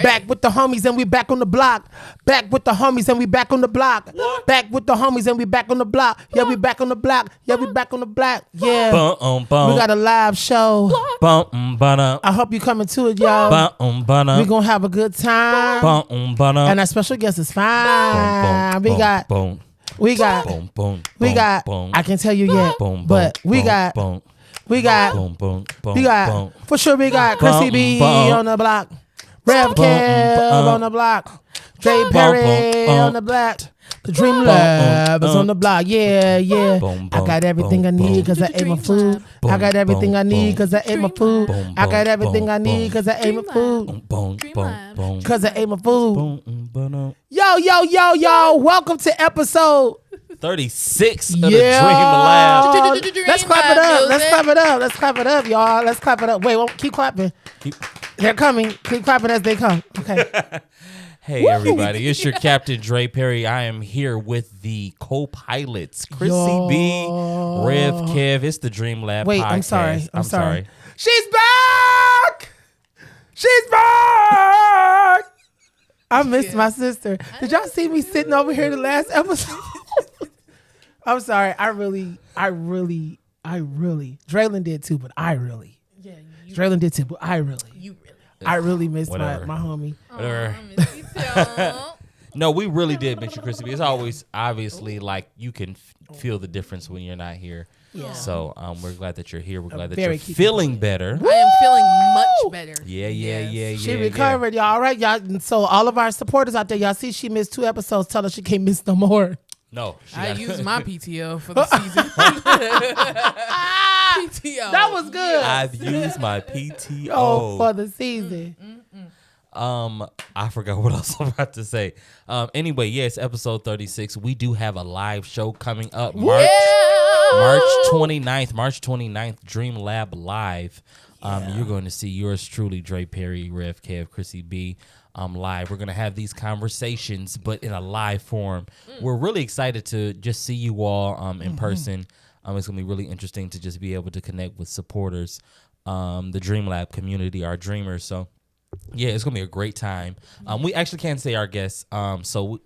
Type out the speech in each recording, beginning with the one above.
Back with the homies and we back on the block. Back with the homies and we back on the block. Back with the homies and we back on the block. Yeah, we back on the block. Yeah, we back on the block. Yeah. We got a live show. I hope you coming to it, y'all. We gonna have a good time. And our special guest is fine. We got. I can't tell you yet, but we got. For sure we got Chrissy B on the block, Rev Kev on the block, Dre Perry on the block, the Dream Lab is on the block. Yeah. I got everything I need cause I ate my food. I got everything I need cause I ate my food. I got everything I need cause I ate my food. Cause I ate my food. Yo. Welcome to episode 36 of the Dream Lab. Let's clap it up. Let's clap it up, y'all. Let's clap it up. Wait, keep clapping. They're coming. Keep clapping as they come. Okay. Hey, everybody. It's your Captain Dre Perry. I am here with the co-pilots, Chrissy B, Rev Kev. It's the Dream Lab Wait, podcast. I'm sorry. She's back! I missed my sister. Did y'all see me sitting over here the last episode? I'm sorry. I really. Draylin did too, but I really. Yeah. Draylin did too, but I really. I really missed my homie. Whatever. No, we really did miss you, Chrissy B. It's always obviously like you can feel the difference when you're not here. Yeah. So we're glad that you're here. We're glad that you're feeling better. I am feeling much better. Yeah. She recovered, y'all. All right, y'all. And so all of our supporters out there, y'all see she missed 2 episodes. Tell her she can't miss no more. No. I used my PTO for the season. PTO. That was good. I've used my PTO for the season. I forgot what else I'm about to say. Anyway, yes, episode 36. We do have a live show coming up March 29th, Dream Lab Live. You're going to see yours truly, Dre Perry, Rev Kev, Chrissy B. Live. We're going to have these conversations, but in a live form. We're really excited to just see you all in person. It's going to be really interesting to just be able to connect with supporters, the Dream Lab community, our dreamers. So, yeah, it's going to be a great time. We actually can't say our guests. So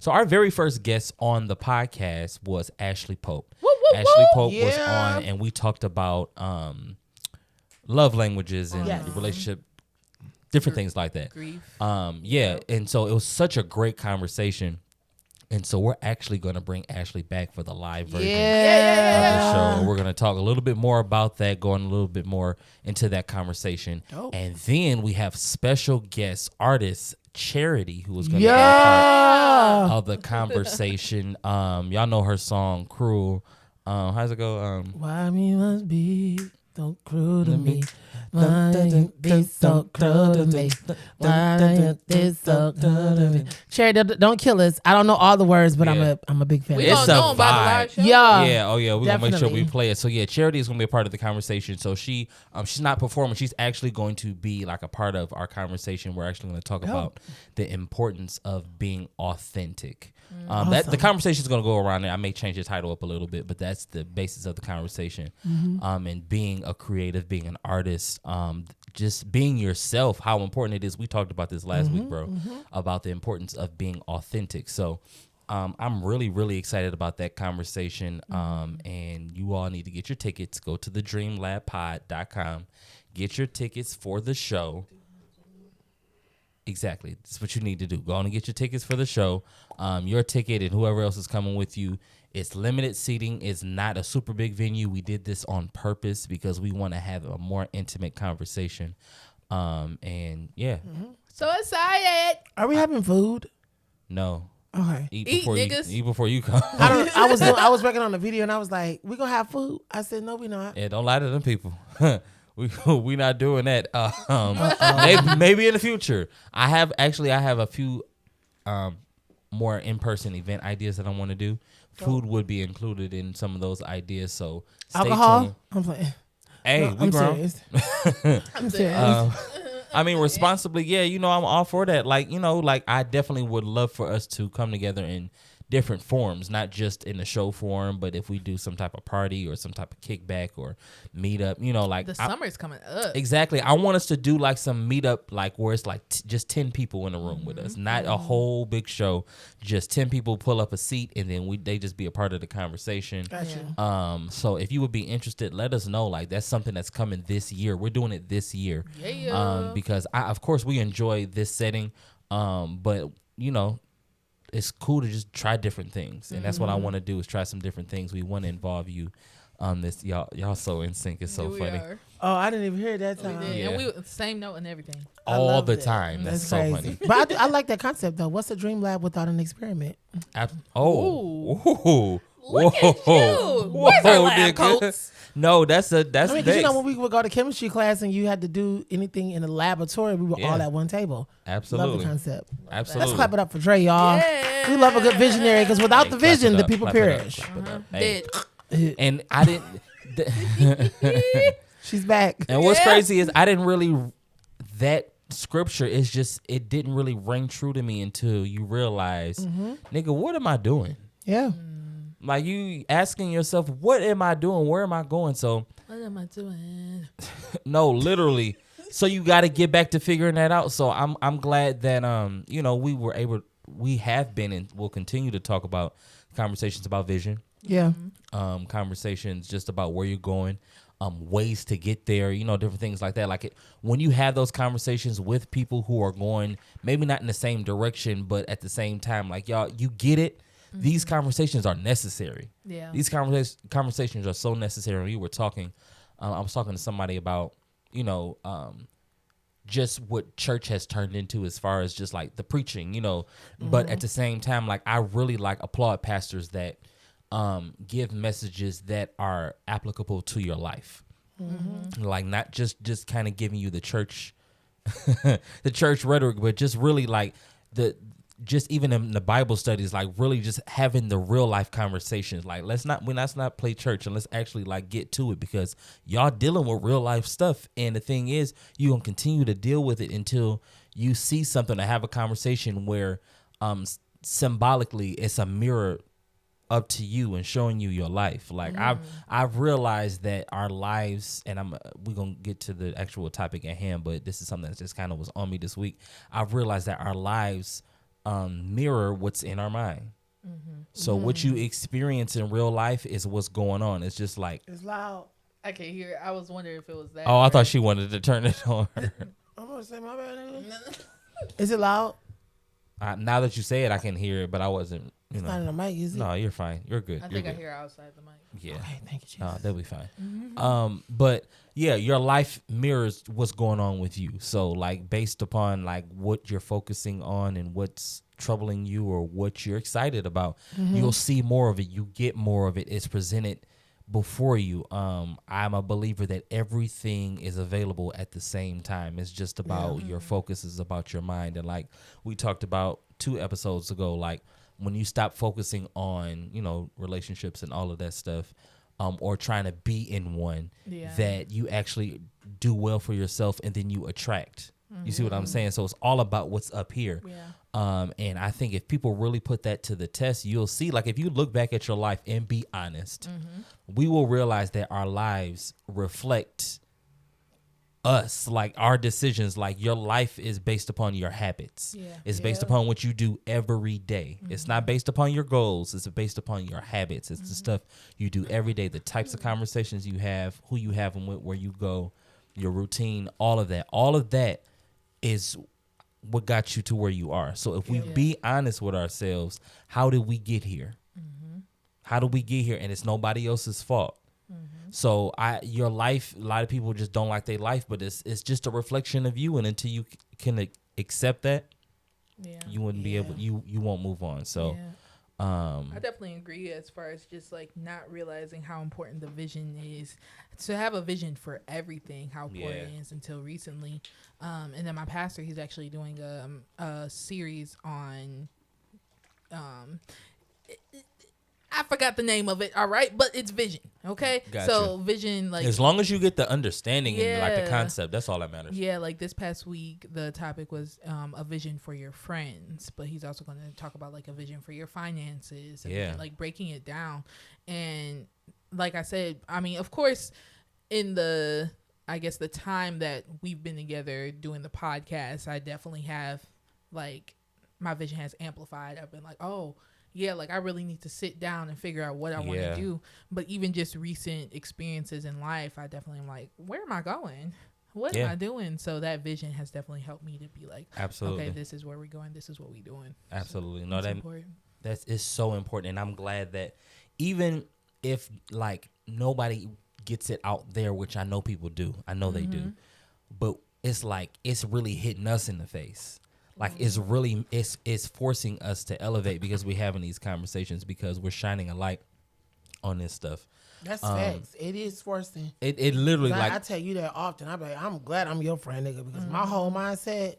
our very first guest on the podcast was Ashley Pope. Ashley Pope was on, and we talked about love languages and relationship, different things like that. Grief. And so it was such a great conversation. And so we're actually going to bring Ashley back for the live version of the show. We're going to talk a little bit more about that, going a little bit more into that conversation. Dope. And then we have special guest artist Charity, who is going to be a part of the conversation. Y'all know her song, Cruel. How's it go? Why me must be so cruel to me. Why you be so cruel to me? Why you be so cruel to me? Charity, don't kill us. I don't know all the words, but I'm a big fan. We don't know about the live show. Yeah. We're going to make sure we play it. So, Charity is going to be a part of the conversation. So, she's not performing. She's actually going to be like a part of our conversation. We're actually going to talk about the importance of being authentic. Awesome. The conversation is going to go around there. I may change the title up a little bit, but that's the basis of the conversation. And being a creative, being an artist, just being yourself, how important it is. We talked about this last week, bro, about the importance of being authentic. So I'm really, really excited about that conversation. And you all need to get your tickets. Go to thedreamlabpod.com. Get your tickets for the show. Exactly. That's what you need to do. Go on and get your tickets for the show. Your ticket and whoever else is coming with you. It's limited seating. It's not a super big venue. We did this on purpose because we want to have a more intimate conversation. And yeah. So excited. Are we having food? No. Okay. Eat before you come. I was working on the video and I was like, we gonna have food? I said, no, we not. Yeah, don't lie to them people. We not doing that. Maybe in the future. I have a few more in-person event ideas that I want to do. Food would be included in some of those ideas. So stay alcohol? tuned. I'm playing. Hey, I'm serious. I'm serious. I mean, responsibly, I'm all for that. Like, I definitely would love for us to come together and different forms, not just in the show form, but if we do some type of party or some type of kickback or meetup, like The summer's coming up. exactly. I want us to do like some meetup, like where it's like just 10 people in the room with us, not a whole big show, just 10 people pull up a seat and then they just be a part of the conversation. Gotcha. So if you would be interested, let us know. Like that's something that's coming this year. We're doing it this year. Yeah. Because of course we enjoy this setting. But it's cool to just try different things. And that's what I want to do is try some different things. We want to involve you on this. Y'all so in sync. It's so We funny. are. Oh, I didn't even hear that We time. did. Yeah. And we same note and everything. I All love the it. time. That's so crazy. funny. But I like that concept though. What's a dream lab without an experiment? Ooh. Look at you. Where's our lab coats? No, that's I mean, 'cause next. when we would go to chemistry class and you had to do anything in the laboratory, we were all Yeah. at one table. Love Absolutely. the concept. Absolutely. Let's clap it up for Dre, y'all. Yeah. We love a good visionary because without Hey, the clap vision, it the up, people clap it up, perish. clap it up. Hey. Dead. And I didn't. She's back. And what's Yeah. crazy is I didn't really that scripture is just it didn't really ring true to me until you realize, nigga, what am I doing? Yeah. Like you asking yourself, what am I doing? Where am I going? So What am I doing? no, literally. So you got to get back to figuring that out. So I'm glad that we have been and will continue to talk about conversations about vision, Yeah. conversations just about where you're going, ways to get there, different things like that. Like when you have those conversations with people who are going maybe not in the same direction, but at the same time, like y'all, you get it. These conversations are necessary. Yeah. These conversations are so necessary. We were talking, I was talking to somebody about, just what church has turned into as far as just like the preaching, but at the same time, like I really like applaud pastors that give messages that are applicable to your life. Like not just kind of giving you the church, the church rhetoric, but just really like just even in the Bible studies, like really just having the real life conversations. Like let's not play church and let's actually like get to it because y'all dealing with real life stuff. And the thing is, you're gonna continue to deal with it until you see something to have a conversation where symbolically it's a mirror up to you and showing you your life. Like I've realized that our lives, and we're gonna get to the actual topic at hand, but this is something that just kind of was on me this week. I've realized that our lives mirror what's in our mind. So what you experience in real life is what's going on. It's just like, It's loud. I can hear it. I was wondering if it was that. oh, I thought she wanted to turn it on. I'm gonna say my bad. nigga. Is it loud? Now that you say it, I can hear it, but I wasn't, It's not in the mic, is it? No, you're fine. You're good. I You're think I good. hear it outside the mic. Yeah. Okay, thank you, Jesus. No, they'll be fine. But yeah, your life mirrors what's going on with you. So like based upon like what you're focusing on and what's troubling you or what you're excited about, you'll see more of it. You get more of it. It's presented before you. I'm a believer that everything is available at the same time. It's just about your focus is about your mind. And like we talked about 2 episodes ago, like when you stop focusing on, relationships and all of that stuff, or trying to be in one, that you actually do well for yourself and then you attract. You see what I'm saying? So it's all about what's up here. And I think if people really put that to the test, you'll see, like if you look back at your life and be honest, we will realize that our lives reflect us, like our decisions. Like your life is based upon your habits. It's based upon what you do every day. It's not based upon your goals. It's based upon your habits. It's the stuff you do every day, the types of conversations you have, who you have them with, where you go, your routine, all of that. All of that is what got you to where you are. So if we be honest with ourselves, how did we get here? How did we get here? And it's nobody else's fault. So your life, a lot of people just don't like their life, but it's just a reflection of you. And until you can accept that, you wouldn't be able, you won't move on. So I definitely agree as far as just like not realizing how important the vision is. To have a vision for everything, how important it is until recently. And then my pastor, he's actually doing a series on I forgot the name of it. All right, but it's vision. Okay, Gotcha. So vision, like as long as you get the understanding and like the concept, that's all that matters. Yeah, like this past week, the topic was a vision for your friends, but he's also going to talk about like a vision for your finances and like breaking it down. And like I said, I mean, of course, in the time that we've been together doing the podcast, I definitely have like my vision has amplified. I've been like, oh yeah, like I really need to sit down and figure out what I want to do. But even just recent experiences in life, I definitely am like, where am I going? What am I doing? So that vision has definitely helped me to be like, absolutely, okay, this is where we're going. This is what we're doing. Absolutely. So no, that is so important. And I'm glad that even if like nobody gets it out there, which I know people do, I know they do, but it's like, it's really hitting us in the face. Like it's really, it's forcing us to elevate because we're having these conversations, because we're shining a light on this stuff. That's facts. It is forcing. It literally like I tell you that often. I'm like, I'm glad I'm your friend, nigga, because my whole mindset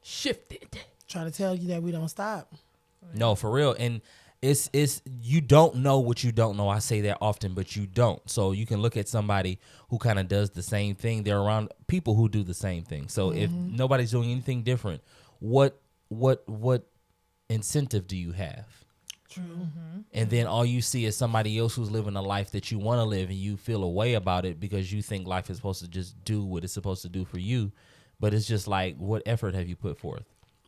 shifted. Trying to tell you that we don't stop. No, for real. And it's you don't know what you don't know. I say that often, but you don't. So you can look at somebody who kind of does the same thing. They're around people who do the same thing. So if nobody's doing anything different, what incentive do you have? True. And then all you see is somebody else who's living a life that you want to live, and you feel a way about it because you think life is supposed to just do what it's supposed to do for you. But it's just like, what effort have you put forth?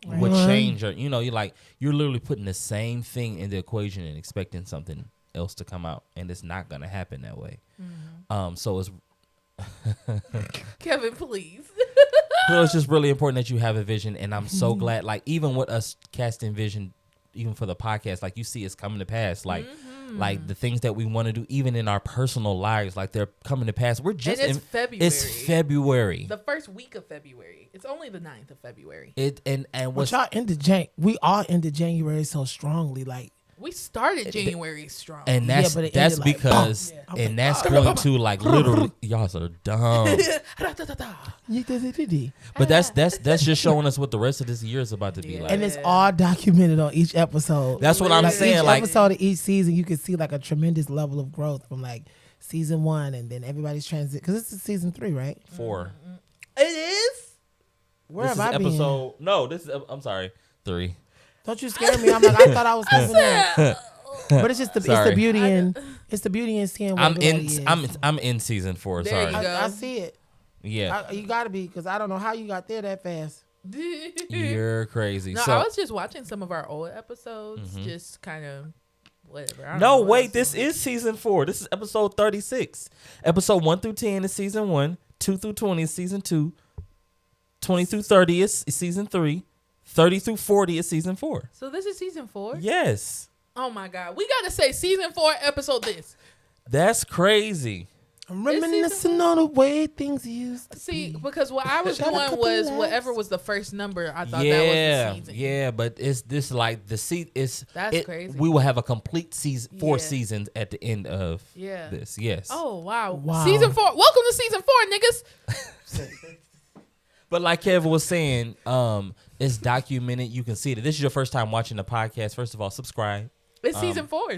Right. What change? Or, you're like, you're literally putting the same thing in the equation and expecting something else to come out, and it's not going to happen that way. So it's Kevin, please. Well, it's just really important that you have a vision, and I'm so glad. Like, even with us casting vision, even for the podcast, like, you see it's coming to pass. Like, like the things that we want to do, even in our personal lives, like, they're coming to pass. We're just and it's February. It's February. The first week of February. It's only the 9th of February. And what's y'all into we all into January so strongly, like. We started January strong. And that's because and that's going to like literally y'all are dumb. But that's just showing us what the rest of this year is about to be like. And it's all documented on each episode. That's what I'm saying. Each like episode of each season, you can see like a tremendous level of growth from like season 1, and then everybody's transit, because this is season 3, right? 4. It is. Where this have is I episode? been? No, this is. I'm sorry, 3. Don't you scare me. I'm like, I thought I was keeping that. But it's just it's the beauty in seeing what I'm in season 4. There sorry. you go. I see it. Yeah. You got to be, because I don't know how you got there that fast. You're crazy. No, so, I was just watching some of our old episodes, just kind of whatever. No, wait, this is season 4. This is episode 36. Episode 1 through 10 is season 1. 2 through 20 is season 2. 20 through 30 is season 3. 30 through 40 is season 4. So this is season 4? Yes. Oh my God. We got to say season 4 episode this. That's crazy. I'm reminiscing on the way things used to be. See, because what I was doing was whatever was the first number, I thought that was the season. Yeah, but it's this like the That's crazy. We will have a complete season, 4 seasons at the end of this. Yes. Oh, wow. Season 4. Welcome to season 4, niggas. But like Kevin was saying, it's documented. You can see it. If this is your first time watching the podcast, first of all, subscribe. It's season 4.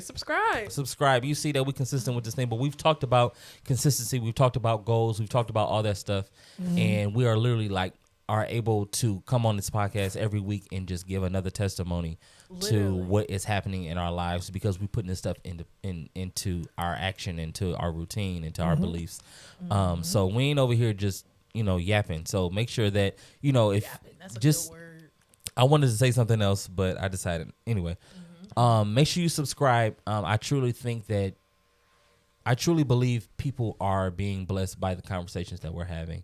Subscribe. You see that we're consistent with this thing, but we've talked about consistency. We've talked about goals. We've talked about all that stuff. And we are literally like are able to come on this podcast every week and just give another testimony to what is happening in our lives, because we're putting this stuff into our action, into our routine, into our beliefs. So we ain't over here just yapping. So make sure that if yapping, that's a just good word. I wanted to say something else, but I decided anyway. Make sure you subscribe. I truly believe people are being blessed by the conversations that we're having,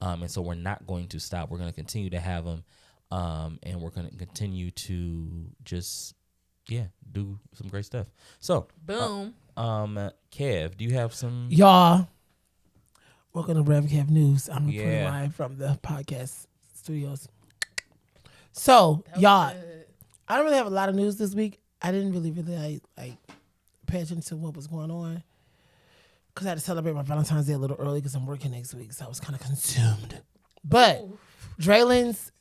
and so we're not going to stop. We're going to continue to have them, and we're going to continue to just do some great stuff. So boom. Kev, do you have some? Y'all, welcome to Rev Kev News. I'm reporting live from the podcast studios. So, y'all, I don't really have a lot of news this week. I didn't really like pay attention to what was going on, because I had to celebrate my Valentine's Day a little early because I'm working next week, so I was kind of consumed. But Draylen's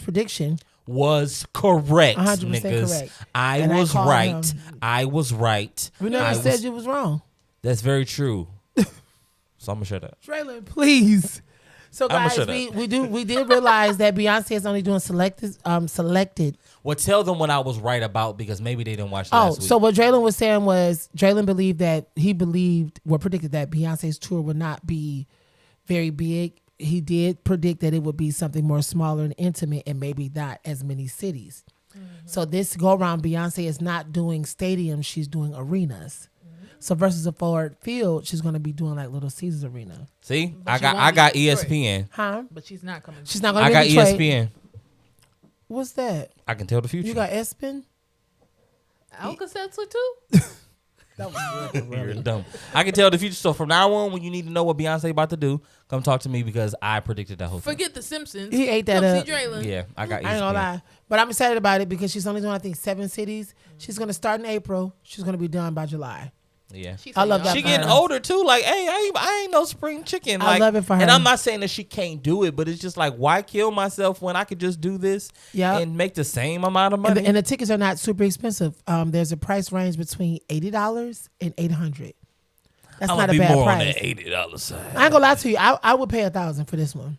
prediction was correct, 100% niggas. correct. I And was called right. him. I was right. We never said you was wrong. That's very true. So I'm gonna shut up. Traylon, please. So I'ma guys, shut we did realize that Beyonce is only doing selected. Well, tell them what I was right about because maybe they didn't watch Oh, last week. so what Jalen was saying was Jalen predicted that Beyonce's tour would not be very big. He did predict that it would be something more smaller and intimate and maybe not as many cities. Mm-hmm. So this go around, Beyonce is not doing stadiums, she's doing arenas. Mm-hmm. So versus a Ford Field, she's going to be doing like Little Caesars Arena. See, But I got ESPN. Huh? But she's not coming. She's not going to I be got in Detroit. ESPN. What's that? I can tell the future. You got ESPN? Alka-Seltzer too? That was You're dumb. I can tell the future. So from now on, when you need to know what Beyonce about to do, come talk to me because I predicted that whole thing. Forget the Simpsons. He ate that Come up. see Draylen. Yeah, I got ESPN. I ain't gonna lie. But I'm excited about it because she's only doing, I think, 7 cities. She's going to start in April. She's going to be done by July. Yeah. She I said, love "Y'all that She for getting her. older too. Like, hey, I ain't no spring chicken. I Like, love it for her. And I'm not saying that she can't do it, but it's just like, why kill myself when I could just do this Yeah. and make the same amount of And money? the tickets are not super expensive. There's a price range between $80 and $800. That's I'm not gonna a be bad more on price. the $80 side. I ain't gonna lie to you. I would pay $1,000 for this one.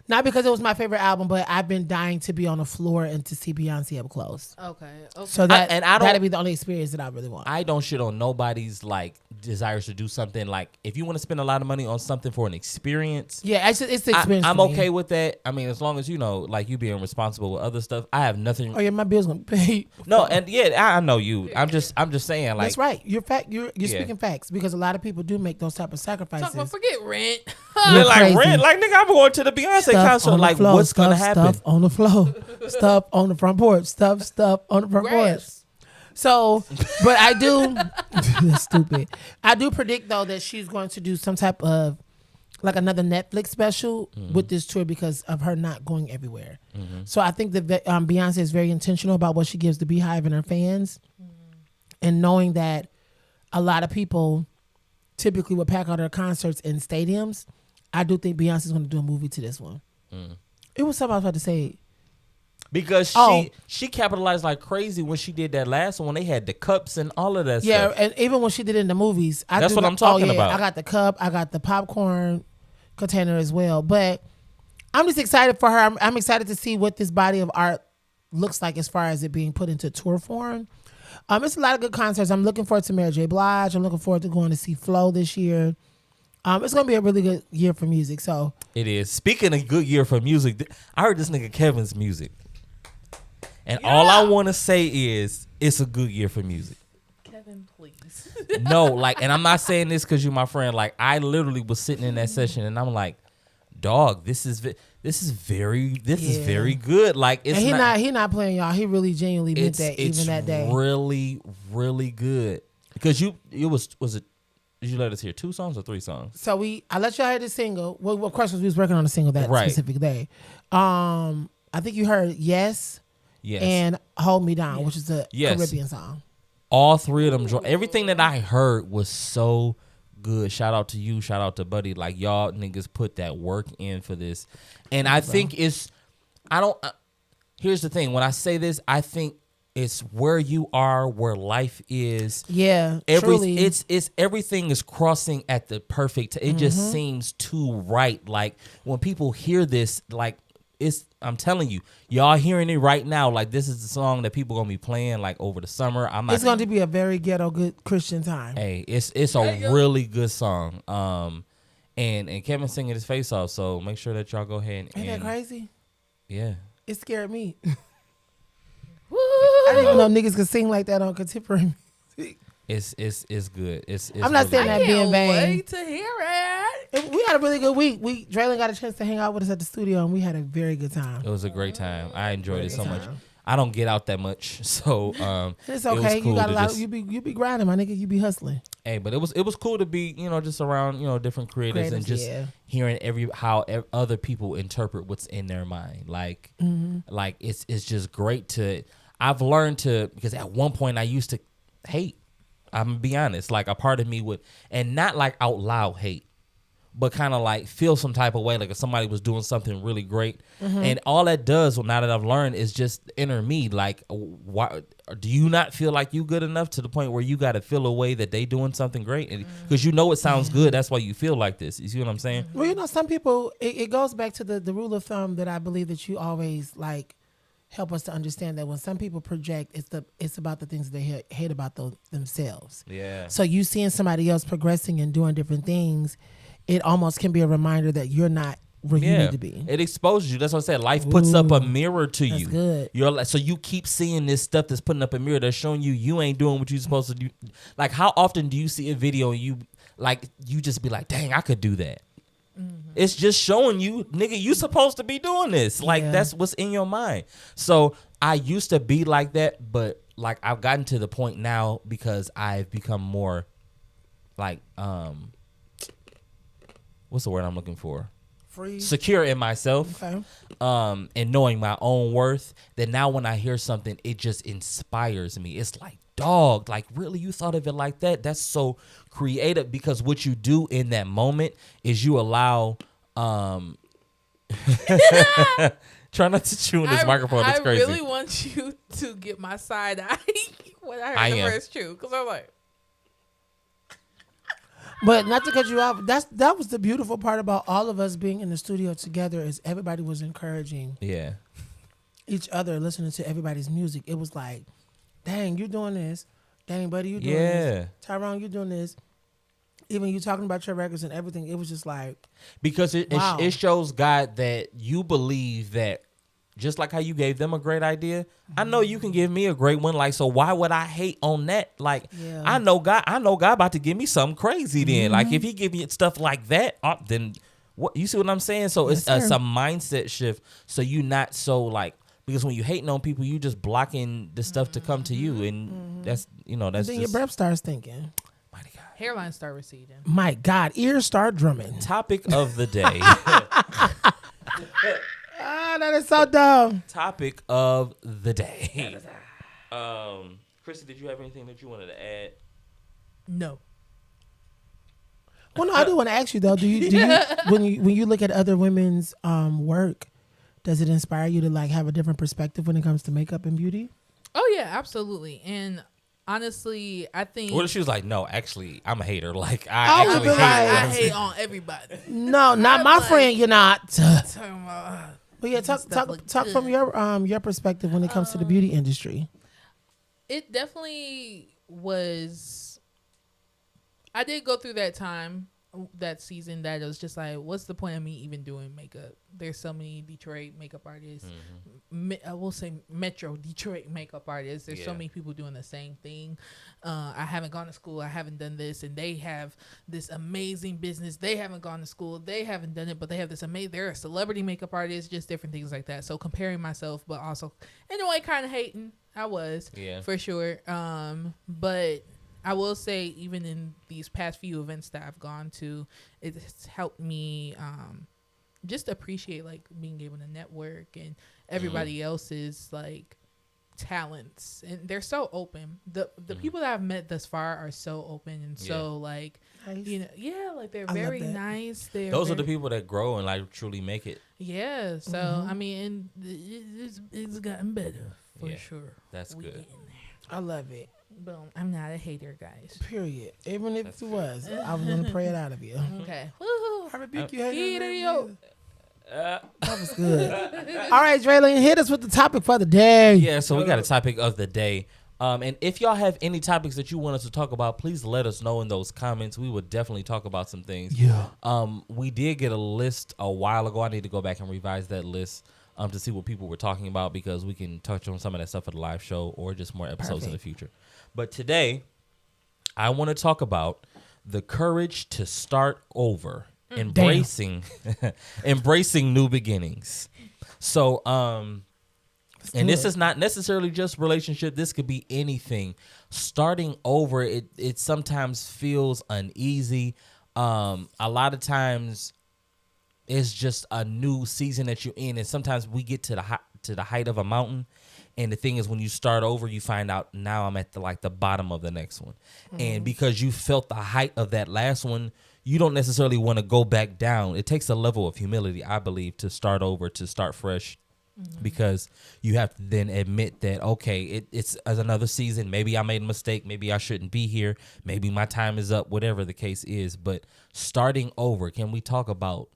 Not because it was my favorite album, but I've been dying to be on the floor and to see Beyonce up close. Okay. So that I don't- that'd be the only experience that I really want. I don't shit on nobody's like desires to do something. Like, if you want to spend a lot of money on something for an experience, yeah, it's the experience. I'm for me. okay with that. I mean, as long as you know, like, you being responsible with other stuff, I have nothing. Oh yeah, my bill's gonna be paid. No, and yeah, I know you. I'm just saying, like, That's right. You're Yeah. speaking facts because a lot of people do make those type of sacrifices. Talk about forget rent. They're like crazy. rent. Like, nigga, I'm going to the Beyonce Stuff concert. on the Like, floor, what's gonna happen? Stuff on the floor, stuff on the front porch, stuff on the front porch. Grass. So, but I do. That's stupid. I do predict though that she's going to do some type of like another Netflix special with this tour because of her not going everywhere. So I think that Beyonce is very intentional about what she gives the Beehive and her fans, and knowing that a lot of people typically would pack out her concerts in stadiums. I do think Beyonce's going to do a movie to this one. It was something I was about to say. Because Oh. she capitalized like crazy when she did that last one. They had the cups and all of that Yeah, stuff. and even when she did it in the movies, That's what I'm talking about. I got the cup, I got the popcorn container as well. But I'm just excited for her. I'm excited to see what this body of art looks like as far as it being put into tour form. It's a lot of good concerts. I'm looking forward to Mary J. Blige. I'm looking forward to going to see Flo this year. It's gonna be a really good year for music. So It is. Speaking of good year for music, I heard this nigga Kevin's music. And all I want to say is it's a good year for music. Kevin, please. No, like, and I'm not saying this because you're my friend. Like, I literally was sitting in that session and I'm like, dog, this is very good. Like, it's and he not playing y'all. He really genuinely meant that even that day. Really, really good. Because did you let us hear 2 songs or 3 songs? So I let y'all hear the single. Well, of course, we was working on the single that Right. specific day. I think you heard Yes, and Hold Me Down, which is a Yes. Caribbean song. All 3 of them, everything that I heard was so good. Shout out to you. Shout out to Buddy. Like, y'all niggas put that work in for this. And I think here's the thing. When I say this, I think it's where you are, where life is. Yeah, truly. It's everything is crossing at the perfect. It just seems too right. Like, when people hear this, like, I'm telling you, y'all hearing it right now. Like, this is the song that people gonna be playing like over the summer. It's going to be a very ghetto good Christian time. Hey, it's a really good song. And Kevin singing his face off. So make sure that y'all go ahead Ain't that crazy? Yeah. It scared me. Woo! I didn't even know niggas could sing like that on contemporary music. It's good. It's I'm not really saying good. that I being can't vain. wait to hear it. We had a really good week. Draylen got a chance to hang out with us at the studio, and we had a very good time. It was a great time. I enjoyed it so much. time. I don't get out that much, so It's it was okay. cool You got a to lot. just- You be grinding, my nigga. You be hustling. Hey, but it was cool to be, just around, different creatives and just yeah. hearing how other people interpret what's in their mind. Like, like it's just great to. I've learned to, because at one point I used to hate. I'm gonna be honest. Like, a part of me would, and not like out loud hate, but kind of like feel some type of way, like if somebody was doing something really great. And all that does, well, now that I've learned, is just inner me. Like, why do you not feel like you good enough to the point where you got to feel a way that they doing something great? Because you know it sounds good. That's why you feel like this. You see what I'm saying? Well, you know, some people, it goes back to the rule of thumb that I believe that you always like help us to understand, that when some people project, it's about the things they hate about themselves. Yeah. So you seeing somebody else progressing and doing different things, it almost can be a reminder that you're not where you need to be. It exposes you. That's what I said. Life puts up a mirror to you. Good. So you keep seeing this stuff that's putting up a mirror that's showing you ain't doing what you're supposed to do. Like, how often do you see a video and you just be like, dang, I could do that. It's just showing you, nigga, you supposed to be doing this. Like, that's what's in your mind. So I used to be like that, but like I've gotten to the point now because I've become more like, what's the word I'm looking for? Free. Secure in myself. Okay. And knowing my own worth, that now when I hear something, it just inspires me. It's like, dog, like, really, you thought of it like that? That's so creative, because what you do in that moment is you allow try not to chew in this microphone. It's crazy. I really want you to get my side eye when I heard the first chew, because I'm like, but not to cut you off, that was the beautiful part about all of us being in the studio together, is everybody was encouraging each other, listening to everybody's music. It was like, dang, you doing this. Dang, buddy, you doing this. Tyrone, you doing this. Even you talking about your records and everything, it was just like, because it shows God that you believe that, just like how you gave them a great idea, I know you can give me a great one. Like, so why would I hate on that? Like, I know God about to give me something crazy then. Like, if he give me stuff like that, then what, you see what I'm saying? So it's a mindset shift. So you not so like, because when you hating on people, you just blocking the stuff to come to you. And that's, that's then just, your breath starts thinking. Mighty God. Hairline start receding. My God, ears start drumming. Topic of the day. That is so dumb. Topic of the day. Chrissy, did you have anything that you wanted to add? No. Well, no, I do want to ask you though. Do you when you look at other women's work, does it inspire you to like have a different perspective when it comes to makeup and beauty? Oh yeah, absolutely. And honestly, I think. What if she was like, no, actually, I'm a hater. Like, I hate on everybody. No, not my friend. You're not. But yeah, talk from your perspective when it comes to the beauty industry. It definitely was. I did go through that time, that season, that it was just like, what's the point of me even doing makeup? There's so many Detroit makeup artists. I will say Metro Detroit makeup artists. There's so many people doing the same thing. I haven't gone to school. I haven't done this, and they have this amazing business. They haven't gone to school. They haven't done it, but they have this amazing. They're a celebrity makeup artist. Just different things like that. So comparing myself, but also in a way kind of hating. I was for sure. But I will say, even in these past few events that I've gone to, it's helped me just appreciate like being able to network and everybody else's like talents, and they're so open. The people that I've met thus far are so open and so like nice. Like they're very nice. Those are the people that grow and like truly make it. Yeah. So I mean, it's gotten better for sure. That's good. I love it. Boom. I'm not a hater, guys. Period. Even if it was, I was gonna pray it out of you. Okay. Woo-hoo. I rebuke you, hater. That was good. All right, Draylene, hit us with the topic for the day. Yeah, so we got a topic of the day. And if y'all have any topics that you want us to talk about, please let us know in those comments. We would definitely talk about some things. Yeah. We did get a list a while ago. I need to go back and revise that list to see what people were talking about, because we can touch on some of that stuff at the live show or just more episodes in the future. But today, I want to talk about the courage to start over, embracing new beginnings. So, and this is not necessarily just relationship. This could be anything. Starting over, it sometimes feels uneasy. A lot of times, it's just a new season that you're in, and sometimes we get to the height of a mountain. And the thing is, when you start over, you find out now I'm at the bottom of the next one. And because you felt the height of that last one, you don't necessarily want to go back down. It takes a level of humility, I believe, to start over, to start fresh. Because you have to then admit that, okay, it's another season. Maybe I made a mistake. Maybe I shouldn't be here. Maybe my time is up, whatever the case is. But starting over, can we talk about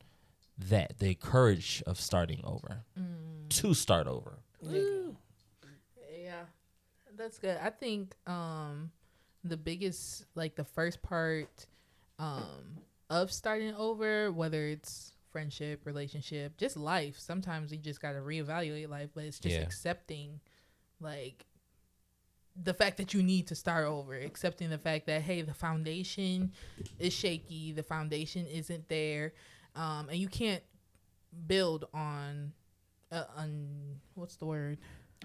that? The courage of starting over, to start over. Yeah, that's good. I think the biggest, like the first part of starting over, whether it's friendship, relationship, just life. Sometimes you just got to reevaluate life, but it's just accepting like the fact that you need to start over, accepting the fact that, hey, the foundation is shaky, the foundation isn't there, and you can't build on what's the word?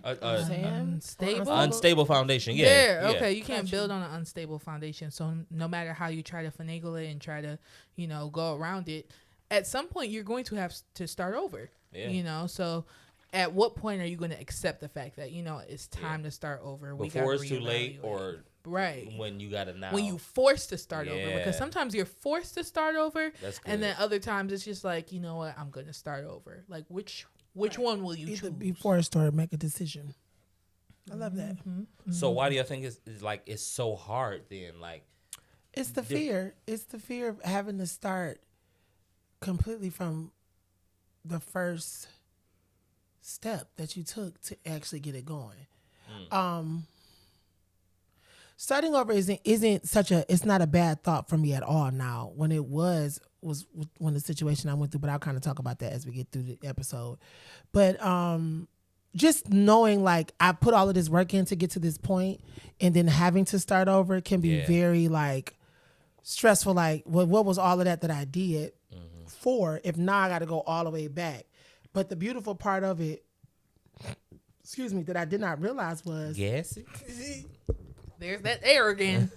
Unstable foundation. Okay. You can't build on an unstable foundation. So no matter how you try to finagle it and try to, go around it, at some point you're going to have to start over. So at what point are you going to accept the fact that, it's time to start over? Before it's too late, or right when you gotta now, when you forced to start over, because sometimes you're forced to start over, and then other times it's just like, you know what, I'm gonna start over. Like which one will you choose? Be forced or make a decision. I love that. So why do you think it's so hard then? Like, it's the fear. It's the fear of having to start completely from the first step that you took to actually get it going. Starting over isn't such a, it's not a bad thought for me at all now. When it was when the situation I went through, but I'll kind of talk about that as we get through the episode. But just knowing like I put all of this work in to get to this point, and then having to start over can be very like stressful. Like what was all of that I did for, if now I got to go all the way back. But the beautiful part of it, excuse me, that I did not realize was there's that air again.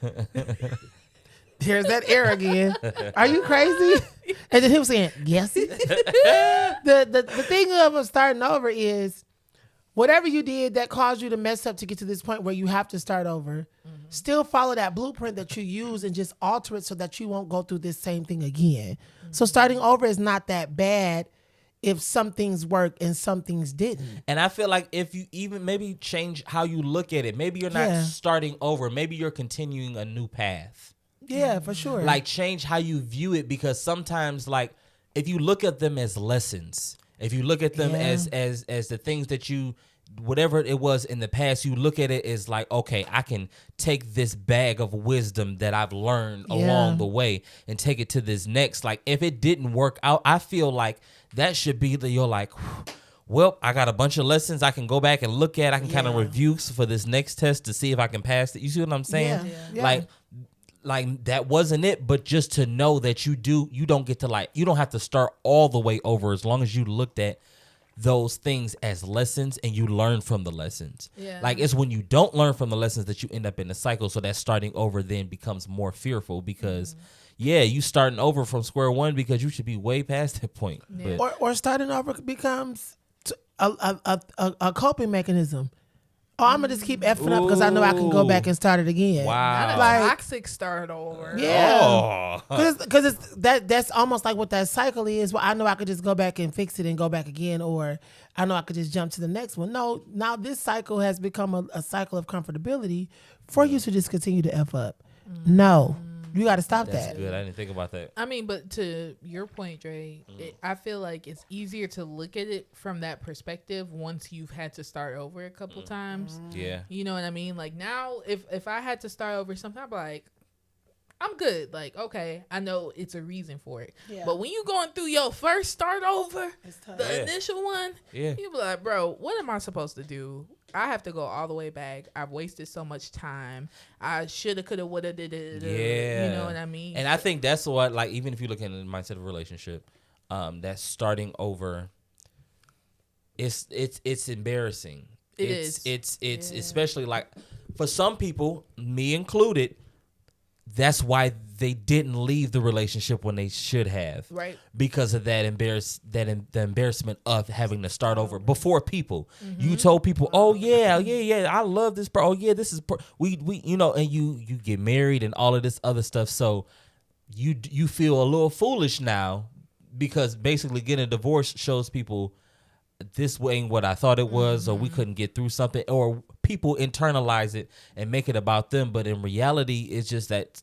There's that air again. Are you crazy? And then he was saying, yes. The thing of starting over is whatever you did that caused you to mess up to get to this point where you have to start over, still follow that blueprint that you use and just alter it so that you won't go through this same thing again. So starting over is not that bad if some things work and some things didn't. And I feel like if you even maybe change how you look at it, maybe you're not starting over, maybe you're continuing a new path. Yeah, for sure. Like change how you view it, because sometimes like if you look at them as lessons, if you look at them as the things that you, whatever it was in the past, you look at it as like, okay, I can take this bag of wisdom that I've learned along the way and take it to this next. Like if it didn't work out, I feel like that should be you're like, well, I got a bunch of lessons I can go back and look at. I can kind of review for this next test to see if I can pass it. You see what I'm saying? Like that wasn't it, but just to know that you don't get to you don't have to start all the way over as long as you looked at those things as lessons and you learn from the lessons. Like it's when you don't learn from the lessons that you end up in the cycle. So that starting over then becomes more fearful because you starting over from square one because you should be way past that point. Yeah. Or starting over becomes a coping mechanism. Oh, I'm gonna just keep effing up because I know I can go back and start it again. Wow, like toxic start over. Yeah, because it's that's almost like what that cycle is. Well, I know I could just go back and fix it and go back again, or I know I could just jump to the next one. No, now this cycle has become a cycle of comfortability for you to just continue to F up. No, you got to stop that. That's good. I didn't think about that. I mean, but to your point, Dre, I feel like it's easier to look at it from that perspective once you've had to start over a couple times. Yeah. You know what I mean? Like now, if I had to start over something, I'm like, I'm good. Like, okay, I know it's a reason for it. Yeah. But when you going through your first start over, the initial one, you be like, bro, what am I supposed to do? I have to go all the way back. I've wasted so much time. I shoulda, coulda, woulda, did it. Yeah. You know what I mean? And I think that's what, like, even if you look at the mindset of a relationship, that starting over, it's embarrassing. It's especially like for some people, me included, that's why they didn't leave the relationship when they should have, right? Because of the embarrassment of having to start over before people. You told people, "Oh yeah, I love this, bro. Oh yeah, this is we you know," and you get married and all of this other stuff. So you feel a little foolish now because basically getting a divorce shows people this ain't what I thought it was, or we couldn't get through something, or people internalize it and make it about them. But in reality, it's just that,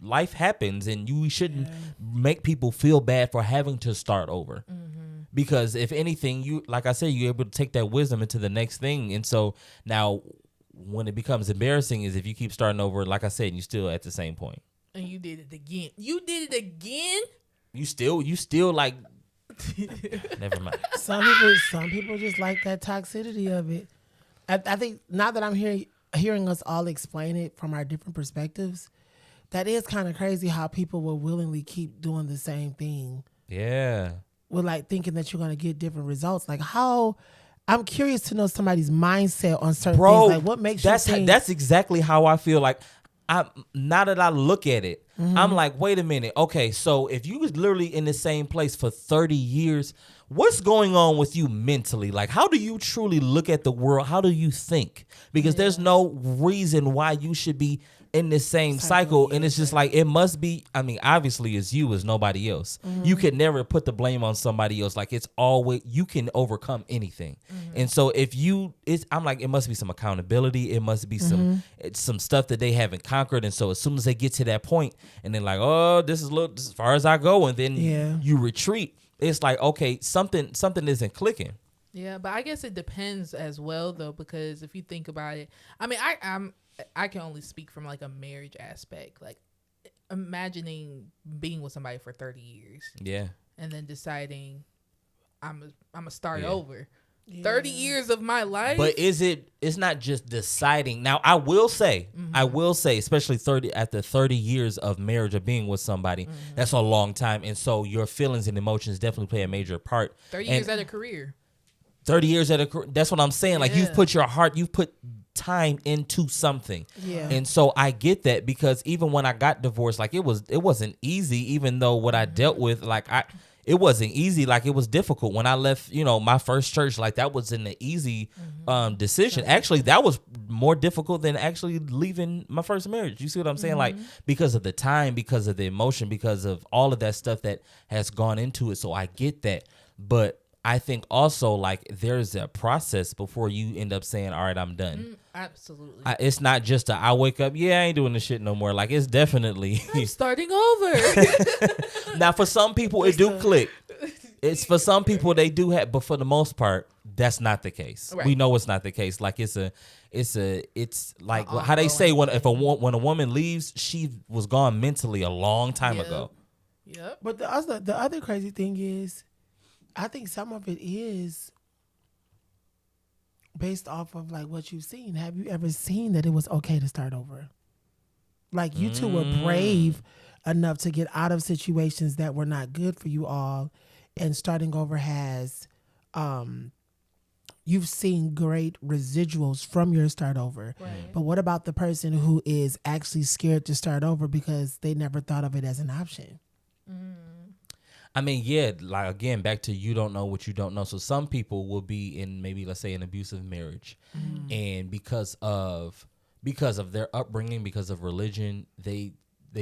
life happens, and we shouldn't make people feel bad for having to start over. Because if anything, like I said, you're able to take that wisdom into the next thing. And so now when it becomes embarrassing is if you keep starting over, like I said, and you're still at the same point. And you did it again. You did it again? You still like... Never mind. Some people just like that toxicity of it. I think now that I'm hearing us all explain it from our different perspectives, that is kind of crazy how people will willingly keep doing the same thing. Yeah. With like thinking that you're going to get different results. Like how, I'm curious to know somebody's mindset on certain things. Like what makes you think. That's exactly how I feel. Like now that I look at it, I'm like, wait a minute. Okay, so if you was literally in the same place for 30 years, what's going on with you mentally? Like, how do you truly look at the world? How do you think? Because there's no reason why you should be in the same cycle. And it's just like, it must be, I mean, obviously it's you, it's nobody else. You can never put the blame on somebody else. Like, it's always, you can overcome anything. And so if I'm like, it must be some accountability. It must be some stuff that they haven't conquered. And so as soon as they get to that point and then like, oh, this is as far as I go. And then you retreat. It's like, okay, something isn't clicking. Yeah, but I guess it depends as well, though, because if you think about it, I mean, I can only speak from like a marriage aspect, like imagining being with somebody for 30 years. Yeah. And then deciding I'm gonna start over. 30 years of my life. But it's not just deciding. Now, I will say, especially after 30 years of marriage or being with somebody, that's a long time. And so your feelings and emotions definitely play a major part. 30 years at a career. 30 years at a career. That's what I'm saying. Like you've put time into something. Yeah. And so I get that because even when I got divorced, like it wasn't easy, even though what I dealt with, like it wasn't easy. Like it was difficult when I left, my first church, like that wasn't an easy decision. Actually, that was more difficult than actually leaving my first marriage. You see what I'm saying? Like because of the time, because of the emotion, because of all of that stuff that has gone into it. So I get that. But I think also like there's a process before you end up saying, all right, I'm done. Absolutely. It's not just I wake up, I ain't doing this shit no more. Like it's definitely I'm starting over. Now for some people it do click. It's for some people they do have, but for the most part, that's not the case. Right. We know it's not the case. Like it's like how they say when a woman leaves, she was gone mentally a long time ago. Yep. But the other crazy thing is, I think some of it is based off of like what you've seen. Have you ever seen that it was okay to start over? Like you two were brave enough to get out of situations that were not good for you all, and starting over has, you've seen great residuals from your start over. Right. But what about the person who is actually scared to start over because they never thought of it as an option? I mean, like again, back to you don't know what you don't know. So some people will be in maybe, let's say, an abusive marriage, and because of their upbringing, because of religion, they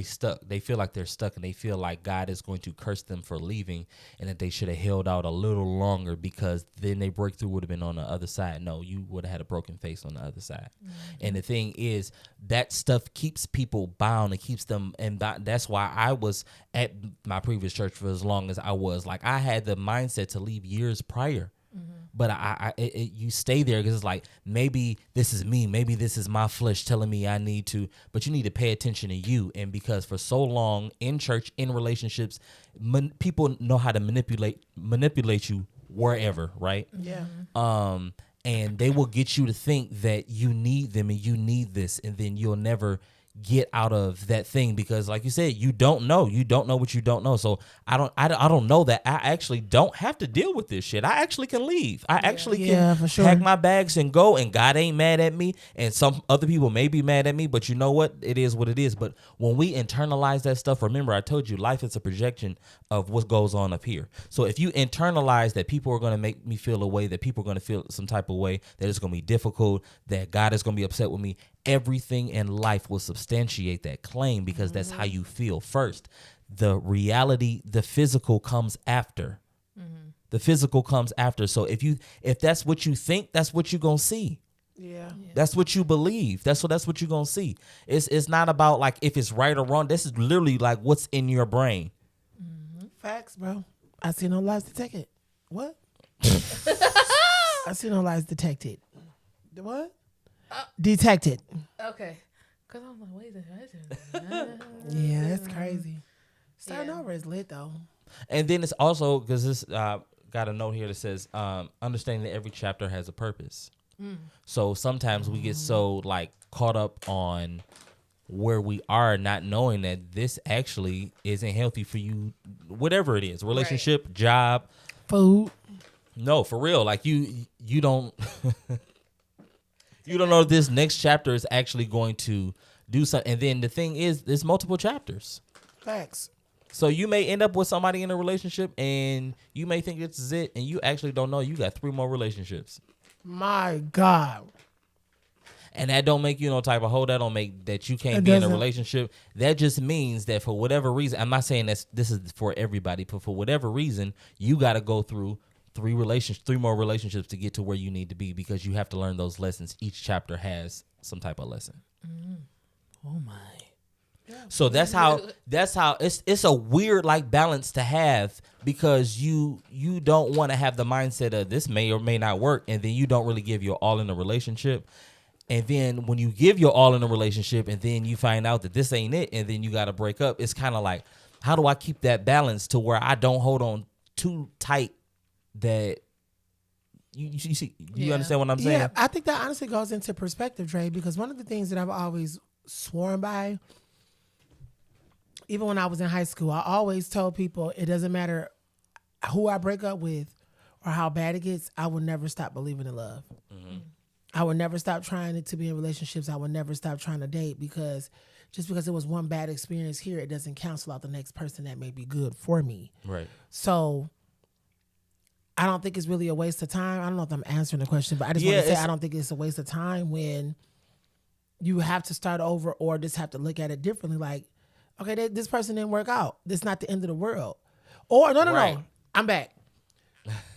stuck. They feel like they're stuck, and they feel like God is going to curse them for leaving, and that they should have held out a little longer because then their breakthrough would have been on the other side. No, you would have had a broken face on the other side. And the thing is, that stuff keeps people bound and keeps them, and that's why I was at my previous church for as long as I was. Like I had the mindset to leave years prior. But you stay there because it's like, maybe this is me. Maybe this is my flesh telling me I need to. But you need to pay attention to you. And because for so long in church, in relationships, people know how to manipulate you wherever, right? Yeah. And they will get you to think that you need them and you need this. And then you'll never get out of that thing because like you said, you don't know what you don't know. So I don't know that I actually don't have to deal with this shit. I actually can leave. I actually can pack my bags and go, and God ain't mad at me, and some other people may be mad at me, but you know what? It is what it is. But when we internalize that stuff, remember I told you life is a projection of what goes on up here. So if you internalize that people are going to make me feel a way, that people are going to feel some type of way, that it's going to be difficult, that God is going to be upset with me, everything in life will substantiate that claim because that's how you feel first. The reality, the physical comes after. The physical comes after. So if that's what you think, that's what you're gonna see. Yeah. That's what you believe. That's what you're gonna see. It's not about like if it's right or wrong. This is literally like what's in your brain. Facts, bro. I see no lies detected. What? I see no lies detected. The what? Detected. Okay. Because I'm like, wait a minute. Yeah, that's crazy. Starting over is lit though. And then it's also because this got a note here that says understanding that every chapter has a purpose. So sometimes we get so like caught up on where we are, not knowing that this actually isn't healthy for you, whatever it is, relationship, job, food. No, for real. Like you don't you don't know if this next chapter is actually going to do something. And then the thing is, there's multiple chapters. Facts. So you may end up with somebody in a relationship and you may think this is it, and you actually don't know you got 3 more relationships. My God. And that don't make you no type of hoe. That don't make that you can't be in a relationship. That just means that for whatever reason, I'm not saying that this is for everybody, but for whatever reason, you got to go through 3 more relationships to get to where you need to be, because you have to learn those lessons. Each chapter has some type of lesson. Oh my. So that's how it's a weird like balance to have, because you don't want to have the mindset of this may or may not work, and then you don't really give your all in a relationship. And then when you give your all in a relationship and then you find out that this ain't it, and then you got to break up, it's kind of like, how do I keep that balance to where I don't hold on too tight that you see, you understand what I'm saying? Yeah, I think that honestly goes into perspective, Dre, because one of the things that I've always sworn by, even when I was in high school, I always told people it doesn't matter who I break up with or how bad it gets, I will never stop believing in love. Mm-hmm. I would never stop trying to be in relationships. I would never stop trying to date, because just because it was one bad experience here, it doesn't cancel out the next person that may be good for me. Right. So I don't think it's really a waste of time. I don't know if I'm answering the question, but I just want to say I don't think it's a waste of time when you have to start over or just have to look at it differently. Like, okay, this person didn't work out. This is not the end of the world. Or no, I'm back.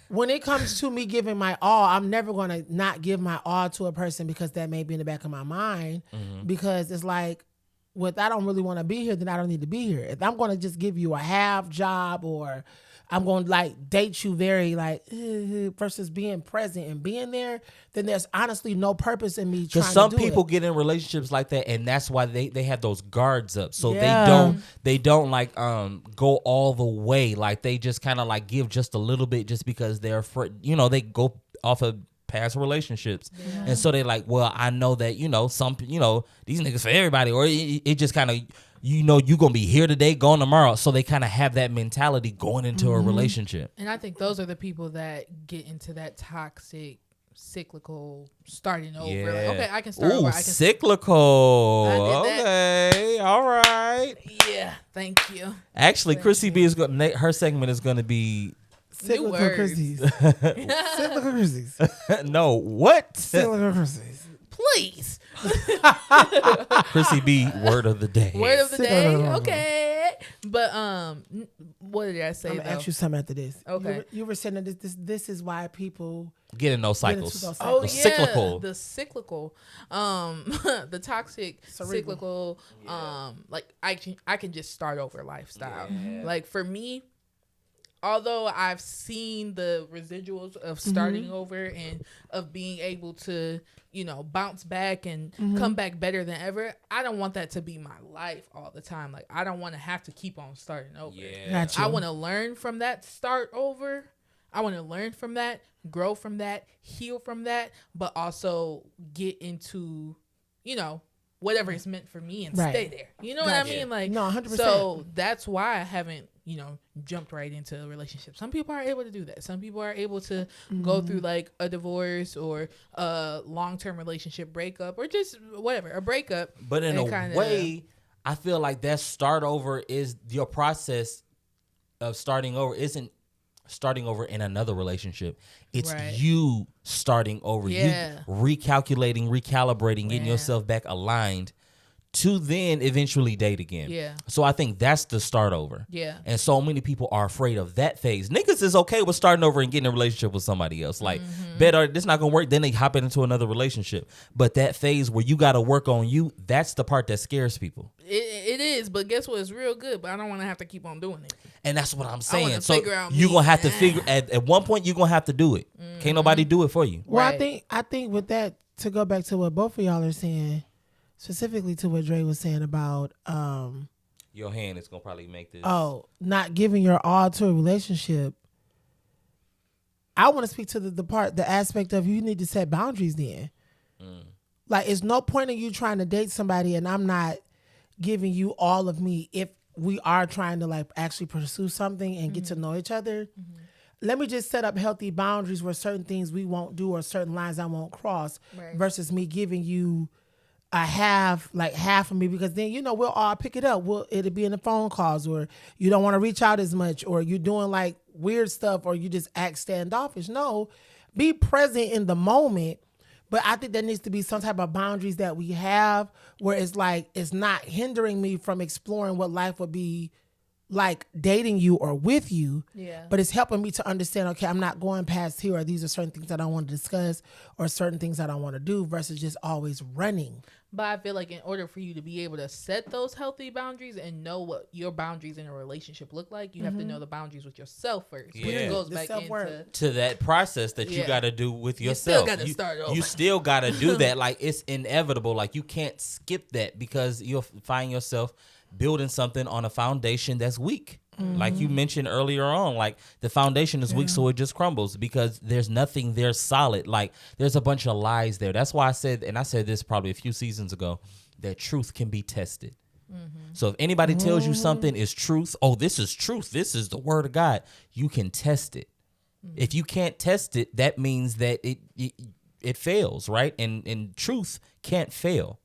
When it comes to me giving my all, I'm never going to not give my all to a person because that may be in the back of my mind. Mm-hmm. Because it's like, well, if I don't really want to be here, then I don't need to be here. If I'm going to just give you a half job, or I'm going to like date you very like versus being present and being there, then there's honestly no purpose in me trying to do it. Because some people get in relationships like that, and that's why they have those guards up. So they don't like go all the way. Like they just kind of like give just a little bit just because they're afraid. You know, they go off of past relationships. Yeah. And so they like, well, I know that, these niggas for everybody, or it just kind of, you going to be here today, gone tomorrow. So they kind of have that mentality going into a relationship. And I think those are the people that get into that toxic, cyclical, starting over. Yeah. Like, okay, I can start over. Cyclical. Okay. All right. Yeah. Thank you. Actually, Chrissy B her segment is going to be cyclical Chrissy's. Cyclical Chrissy's. No, what? Cyclical Chrissy's. Please. Chrissy B, word of the day. Word of the day. Okay. But what did I say? I'm gonna ask you something after this. Okay. You were saying that this is why people get in those cycles. Oh, the cyclical. The cyclical. The toxic, cyclical, like I can just start over lifestyle. Yeah. Like for me, although I've seen the residuals of starting over and of being able to, bounce back and come back better than ever, I don't want that to be my life all the time. Like, I don't want to have to keep on starting over. Yeah. Gotcha. I want to learn from that start over. I want to learn from that, grow from that, heal from that, but also get into, whatever is meant for me and stay there. You know what I mean? Like, no, 100%. So that's why I haven't, jumped right into a relationship. Some people are able to do that. Some people are able to go through like a divorce or a long-term relationship breakup or just whatever, a breakup. But in a way, I feel like that start over is your process of starting over isn't starting over in another relationship. It's Right. you starting over. Yeah. You recalculating, recalibrating, getting Yeah. yourself back aligned to then eventually date again. Yeah. So I think that's the start over. Yeah. And so many people are afraid of that phase. Niggas is okay with starting over and getting a relationship with somebody else. Like, better, this not gonna work. Then they hop into another relationship. But that phase where you got to work on you, that's the part that scares people. It is, but guess what? It's real good, but I don't want to have to keep on doing it. And that's what I'm wanna saying. So figure out you're me. gonna have to figure at one point you're gonna have to do it. Can't nobody do it for you. Well, Right. I think with that, to go back to what both of y'all are saying, specifically to what Dre was saying about Your hand is gonna probably make this. not giving your all to a relationship. I want to speak to the aspect of you need to set boundaries then. Like, it's no point in you trying to date somebody and I'm not giving you all of me if we are trying to like actually pursue something and get to know each other. Let me just set up healthy boundaries where certain things we won't do or certain lines I won't cross Right. versus me giving you a half of me, because then, we'll all pick it up. It'll be in the phone calls, or you don't want to reach out as much, or you're doing like weird stuff, or you just act standoffish. No, be present in the moment. But I think there needs to be some type of boundaries that we have where it's like, it's not hindering me from exploring what life would be like dating you or with you. Yeah. But it's helping me to understand, okay, I'm not going past here, or these are certain things that I want to discuss or certain things that I want to do versus just always running. But I feel like in order for you to be able to set those healthy boundaries and know what your boundaries in a relationship look like, you have to know the boundaries with yourself first. Which Yeah. goes The back self-worth. into To that process that you Yeah. got to do with You still yourself. gotta start over. You still got to do that. Like, it's inevitable. Like, you can't skip that because you'll find yourself building something on a foundation that's weak. Like you mentioned earlier on, like the foundation is weak, so it just crumbles because there's nothing there solid. Like, there's a bunch of lies there. That's why I said this probably a few seasons ago, that truth can be tested. So if anybody tells you something is truth, this is truth, this is the word of God, you can test it. If you can't test it, that means that it fails, right? And truth can't fail.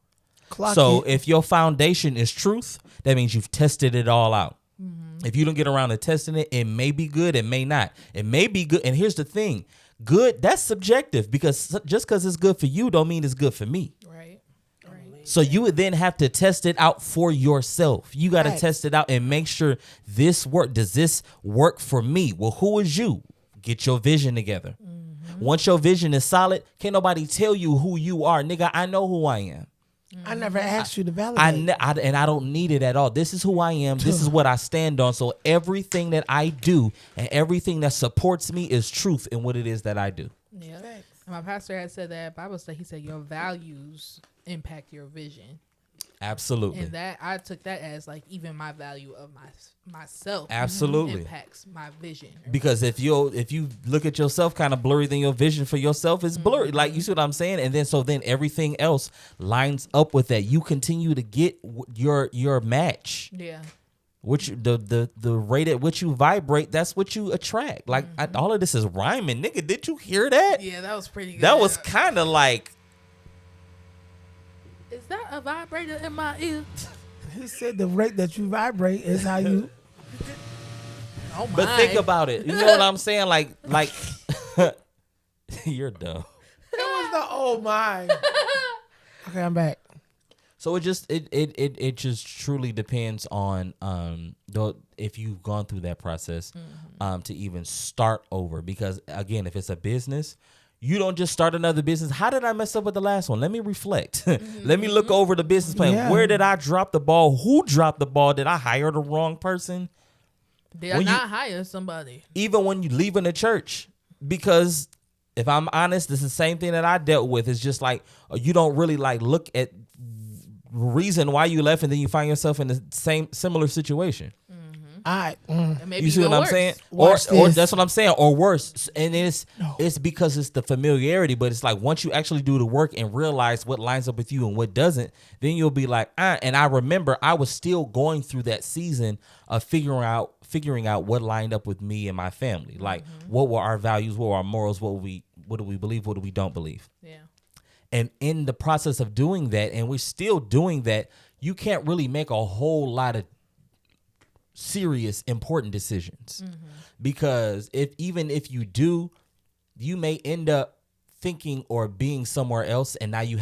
So if your foundation is truth, that means you've tested it all out. If you don't get around to testing it, it may be good, it may not. It may be good. And here's the thing. Good, that's subjective, because just because it's good for you don't mean it's good for me. right. So you would then have to test it out for yourself. You got to Facts. test it out and make sure does this work for me? Well, who is you? Get your vision together. Once your vision is solid, can't nobody tell you who you are. Nigga, I know who I am. I never asked you to validate. And I don't need it at all. This is who I am. This is what I stand on. So everything that I do and everything that supports me is truth in what it is that I do. Yeah. And my pastor had said that Bible study. He said your values impact your vision, Absolutely. and that I took that as like even my value of myself Absolutely. impacts my vision. Because if you look at yourself kind of blurry, then your vision for yourself is blurry. Like, you see what I'm saying? And then everything else lines up with that. You continue to get your match. Yeah. Which the rate at which you vibrate, that's what you attract. Like, all of this is rhyming, nigga. Did you hear that? Yeah, that was pretty good. That was kind of like. Is that a vibrator in my ear? He said the rate that you vibrate is how you. Oh my. But think about it. You know what I'm saying? Like you're dumb. It was the oh my. Okay, I'm back. So it just truly depends on if you've gone through that process to even start over. Because again, if it's a business, you don't just start another business. How did I mess up with the last one? Let me reflect. Let me look over the business plan. Yeah. Where did I drop the ball? Who dropped the ball? Did I hire the wrong person? Did I when not hire somebody? Even when you leaving the church, because if I'm honest, this is the same thing that I dealt with. It's just like you don't really like look at reason why you left, and then you find yourself in the similar situation. And maybe You see even what I'm worse. saying? Watch Or this. that's what I'm saying. Or worse. And it's because it's the familiarity. But it's like once you actually do the work and realize what lines up with you and what doesn't, then you'll be like, And I remember I was still going through that season of figuring out what lined up with me and my family. Like what were our values? What were our morals? What do we believe? What do we don't believe? Yeah. And in the process of doing that, and we're still doing that, you can't really make a whole lot of serious, important decisions. Because if you do, you may end up thinking or being somewhere else, and now you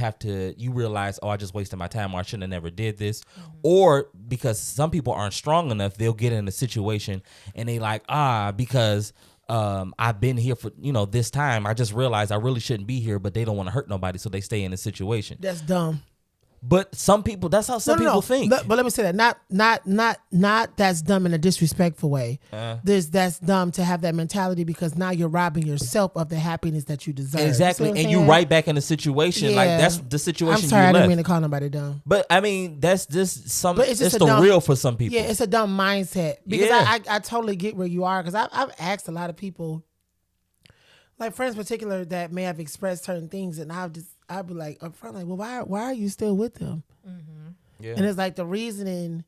realize, oh, I just wasted my time, or I shouldn't have never did this. Or because some people aren't strong enough, they'll get in a situation and they like, because I've been here for this time, I just realized I really shouldn't be here, but they don't want to hurt nobody, so they stay in the situation. That's dumb. But some people, that's how some people think. But let me say that not that's dumb in a disrespectful way. That's dumb to have that mentality, because now you're robbing yourself of the happiness that you deserve. Exactly, and you right back in the situation. Like that's the situation. I'm sorry, you I left. didn't mean to call nobody dumb. But I mean, that's just some. But it's the real for some people. Yeah, it's a dumb mindset, because Yeah. I totally get where you are, because I've asked a lot of people, like friends in particular, that may have expressed certain things, and I'd be like upfront, like, well, why are you still with them? Yeah. And it's like the reasoning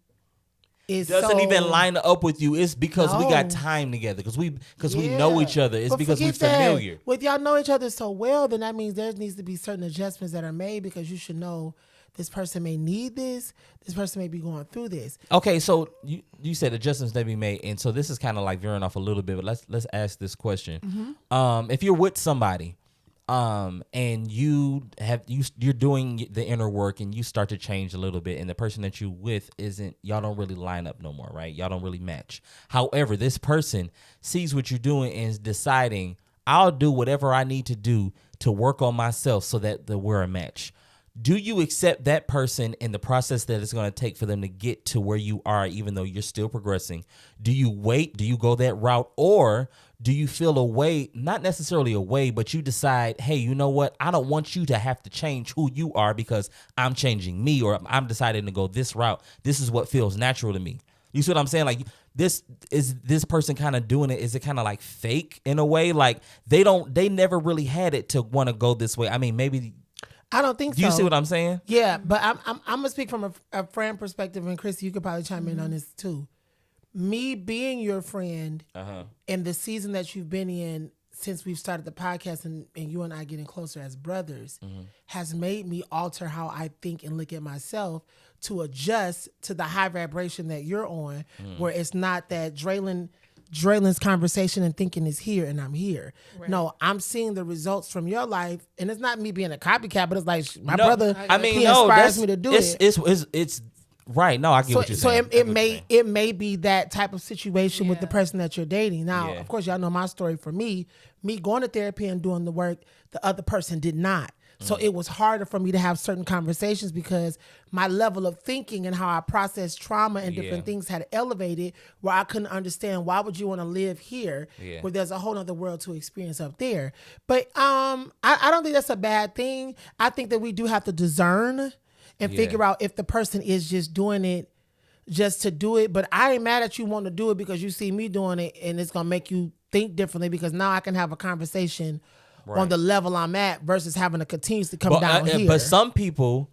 is doesn't even line up with you. It's because we got time together, because we know each other. It's because we're familiar. Well, if y'all know each other so well, then that means there needs to be certain adjustments that are made, because you should know this person may need this. This person may be going through this. Okay, so you said adjustments that be made, and so this is kind of like veering off a little bit, but let's ask this question. If you're with somebody, and you're doing the inner work, and you start to change a little bit, and the person that you with y'all don't really line up no more, right? Y'all don't really match. However, this person sees what you're doing and is deciding, I'll do whatever I need to do to work on myself so that we're a match. Do you accept that person and the process that it's going to take for them to get to where you are, even though you're still progressing? Do you wait? Do you go that route? Or do you feel a way, not necessarily a way, but you decide, hey, you know what? I don't want you to have to change who you are because I'm changing me, or I'm deciding to go this route. This is what feels natural to me. You see what I'm saying? Like, this person kind of doing it. Is it kind of like fake in a way? Like they never really had it to want to go this way. I mean, maybe. I don't think so. Do you see what I'm saying? Yeah, but I'm gonna speak from a friend perspective, and Chrissy, you could probably chime in on this too. Me being your friend in the season that you've been in since we've started the podcast, and you and I getting closer as brothers, has made me alter how I think and look at myself to adjust to the high vibration that you're on, where it's not that Draylen's conversation and thinking is here and I'm here. Right. No, I'm seeing the results from your life, and it's not me being a copycat, but it's like my brother. He inspires me to do it. It's right. No, I get what you're saying. So it may be that type of situation with the person that you're dating. Now, of course, y'all know my story. For me going to therapy and doing the work, the other person did not. So it was harder for me to have certain conversations, because my level of thinking and how I process trauma and different things had elevated, where I couldn't understand, why would you want to live here where there's a whole other world to experience up there. But I don't think that's a bad thing. I think that we do have to discern and figure out if the person is just doing it just to do it. But I ain't mad at you wanting to do it because you see me doing it, and it's going to make you think differently, because now I can have a conversation on the level I'm at versus having to continuously come down here. But some people,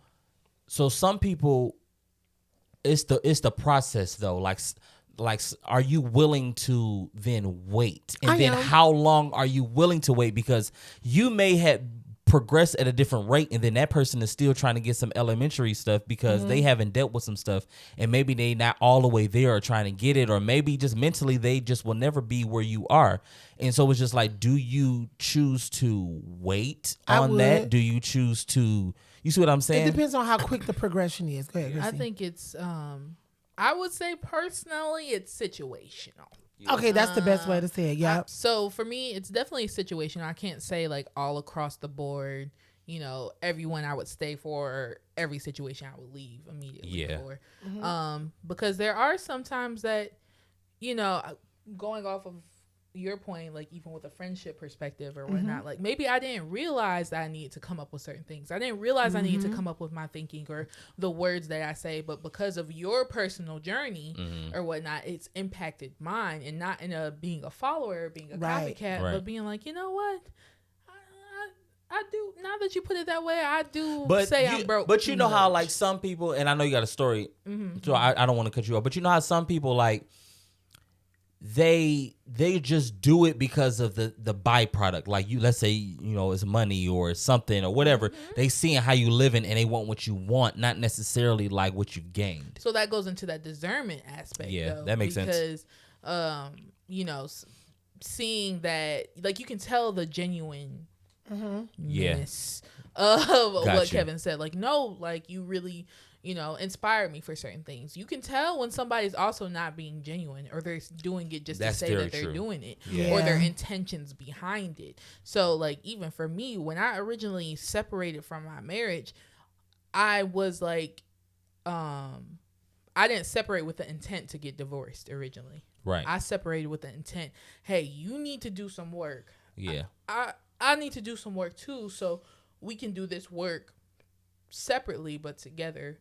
it's the process though. Like, are you willing to then wait? And then how long are you willing to wait? Because you may have progressed at a different rate, and then that person is still trying to get some elementary stuff because they haven't dealt with some stuff, and maybe they not all the way there or trying to get it, or maybe just mentally they just will never be where you are. And so it's just like, do you choose to wait on that? Do you choose to, you see what I'm saying? It depends on how quick the progression is. Go ahead, Chrissy. I think it's I would say personally it's situational. Okay, that's the best way to say it. Yeah. So for me, it's definitely a situation. I can't say like all across the board, everyone I would stay for, every situation I would leave immediately for. Because there are some times that, going off of your point, like even with a friendship perspective or whatnot, like maybe I didn't realize that I needed to come up with certain things. I didn't realize I needed to come up with my thinking or the words that I say, but because of your personal journey or whatnot, it's impacted mine, and not in a being a follower, being a copycat, but being like, you know what? I do, now that you put it that way, I do say I'm broke. But you know how like some people, and I know you got a story, so I don't want to cut you off, but you know how some people like, they just do it because of the byproduct. Like let's say, it's money or something or whatever. Mm-hmm. They seeing how you living and they want what you want, not necessarily like what you gained. So that goes into that discernment aspect. Yeah, though, that makes sense. Because, seeing that, like, you can tell the genuine of what Kevin said. Like, no, like, you really, inspire me for certain things. You can tell when somebody's also not being genuine, or they're doing it just to say that they're doing it, or their intentions behind it. So, like, even for me, when I originally separated from my marriage, I was like, I didn't separate with the intent to get divorced originally. Right. I separated with the intent, hey, you need to do some work. Yeah. I need to do some work too, so we can do this work separately but together,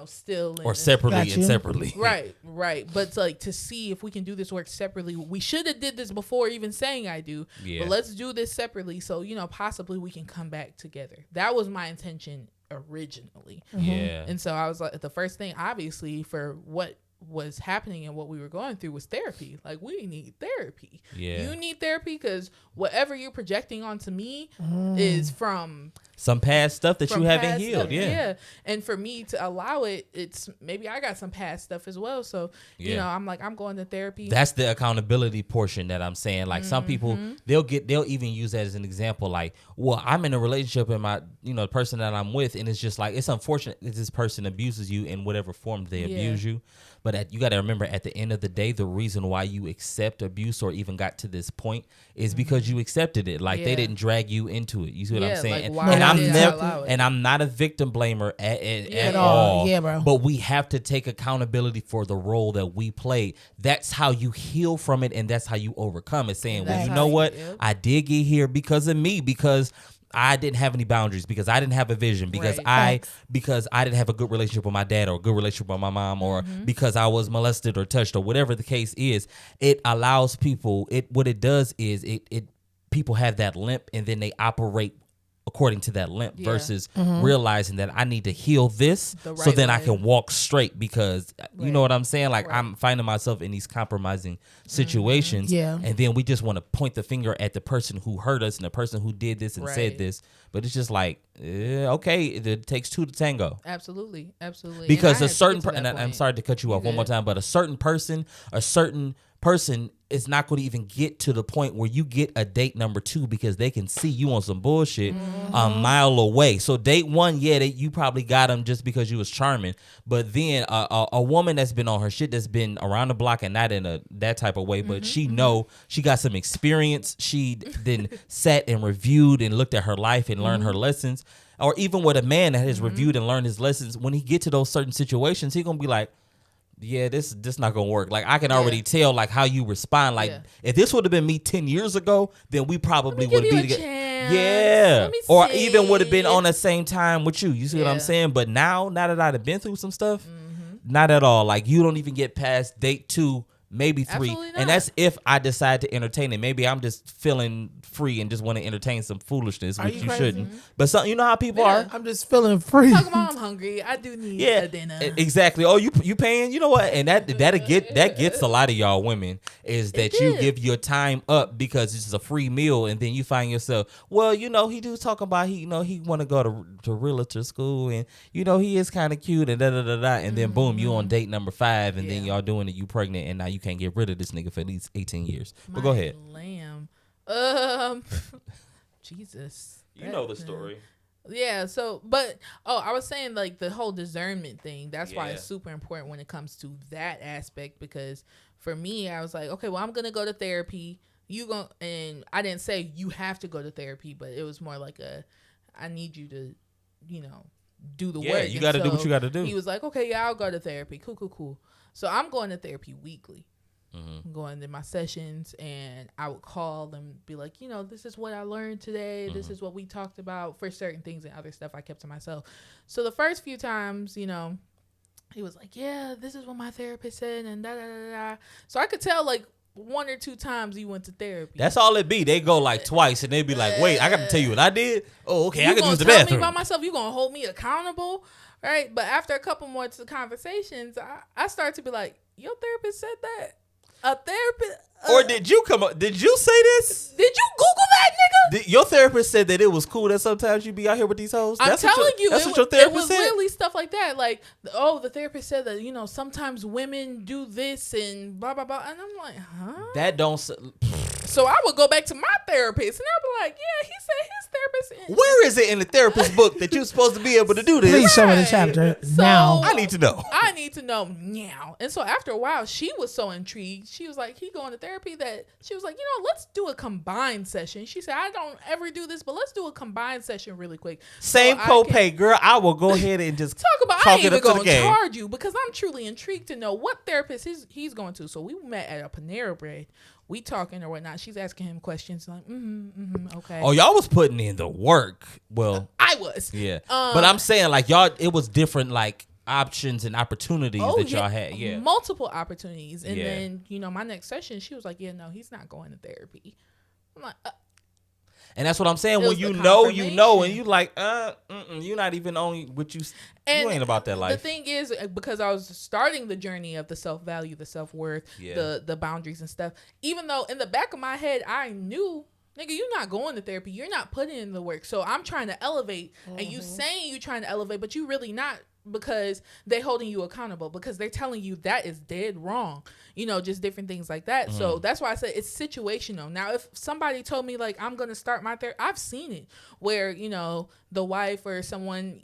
still. Or separately and separately. Right. But like, to see if we can do this work separately. We should have did this before even saying I do. Yeah. But let's do this separately so, possibly we can come back together. That was my intention originally. Yeah. And so I was like, the first thing, obviously, for what was happening and what we were going through was therapy. Like, we need therapy. Yeah. You need therapy because whatever you're projecting onto me is from some past stuff that you haven't healed. Yeah. And for me to allow it, it's maybe I got some past stuff as well. So, I'm like, I'm going to therapy. That's the accountability portion that I'm saying. Like, some people, they'll even use that as an example. Like, well, I'm in a relationship and my, the person that I'm with, and it's just like, it's unfortunate that this person abuses you in whatever form they abuse you. But you got to remember, at the end of the day, the reason why you accept abuse or even got to this point is because you accepted it. Like, they didn't drag you into it. You see what I'm saying? Like, I'm not a victim blamer at all. Yeah, bro. But we have to take accountability for the role that we played. That's how you heal from it, and that's how you overcome it. Saying, well, you know what? I did get here because of me, because I didn't have any boundaries, because I didn't have a vision, because I didn't have a good relationship with my dad or a good relationship with my mom, or because I was molested or touched or whatever the case is. It allows people, what it does is it people have that limp, and then they operate according to that limp versus realizing that I need to heal this so then I can walk straight, because you know what I'm saying? Like, I'm finding myself in these compromising situations. And then we just want to point the finger at the person who hurt us and the person who did this and said this. But it's just like, okay, it takes two to tango. Absolutely. Because a certain person, and I'm sorry to cut you off one more time, but a certain person is not going to even get to the point where you get a date number 2, because they can see you on some bullshit a mile away. So date 1, you probably got them just because you was charming. But then a woman that's been on her shit, that's been around the block, and not in that type of way, but she got some experience. She then sat and reviewed and looked at her life and learned her lessons. Or even with a man that has reviewed and learned his lessons, when he get to those certain situations, he gonna be like, yeah, this not gonna work. Like, I can already tell, like, how you respond. Like, if this would have been me 10 years ago, then we probably would be together. Yeah, or even would have been on the same time with you. You see what I'm saying? But now that I've been through some stuff, not at all. Like, you don't even get past date 2, maybe 3, and that's if I decide to entertain it. Maybe I'm just feeling free and just want to entertain some foolishness, which you shouldn't. But you know how people are. I'm just feeling free. Talk about I'm hungry. I do need a dinner. Exactly. Oh, you paying? You know what? And that gets a lot of y'all women, is that you give your time up because it's a free meal, and then you find yourself, well, he do talk about he want to go to realtor school, and he is kind of cute, and and then boom, you on date number 5, and then y'all doing it, you pregnant, and now you can't get rid of this nigga for these 18 years. But go ahead. Lamb. Jesus. You know the story. Yeah, so, but, I was saying, like, the whole discernment thing, that's why it's super important when it comes to that aspect, because for me, I was like, okay, well, I'm going to go to therapy. And I didn't say you have to go to therapy, but it was more like I need you to, do the work. Yeah, you got to do what you got to do. He was like, okay, I'll go to therapy. Cool. So I'm going to therapy weekly. Going to my sessions, and I would call and be like, this is what I learned today. This is what we talked about, for certain things, and other stuff I kept to myself. So the first few times, he was like, yeah, this is what my therapist said, and da. So I could tell, like, 1 or 2 times he went to therapy. That's all it be. They go like twice, and they be like, wait, I got to tell you what I did? Oh, okay, I got to use the bathroom. You tell me about myself? You going to hold me accountable? Right? But after a couple more conversations, I started to be like, your therapist said that? A therapist. Or did you come up? Did you say this? Did you Google that, nigga? Your therapist said that it was cool that sometimes you be out here with these hoes. I'm telling you, that's what your therapist it was said. literally stuff like that. Like, the therapist said that sometimes women do this and blah blah blah, and I'm like, huh? That don't. So I would go back to my therapist, and I'd be like, yeah, he said his therapist. Where is it in the therapist book that you're supposed to be able to do this? Please show me the chapter now. I need to know. I need to know now. And so after a while, she was so intrigued. She was like, he going to therapy that she was like, let's do a combined session. She said, I don't ever do this, but let's do a combined session really quick. Same copay, girl. I will go ahead and just talk about. I ain't even going to charge you because I'm truly intrigued to know what therapist he's going to. So we met at a Panera Bread. We talking or whatnot. She's asking him questions like, okay. Oh, y'all was putting in the work. Well, I was. Yeah. But I'm saying like y'all, it was different like options and opportunities that y'all had. Yeah. Multiple opportunities. And then, my next session, she was like, yeah, no, he's not going to therapy. I'm like, and that's what I'm saying. When you know, and you like, you're not even on what you ain't about that life. The thing is, because I was starting the journey of the self-value, the self-worth, the boundaries and stuff, even though in the back of my head, I knew, nigga, you're not going to therapy. You're not putting in the work. So I'm trying to elevate, and you saying you're trying to elevate, but you really not, because they're holding you accountable, because they're telling you that is dead wrong, just different things like that. So that's why I said it's situational. Now, if somebody told me like I'm gonna start my therapy, I've seen it where the wife or someone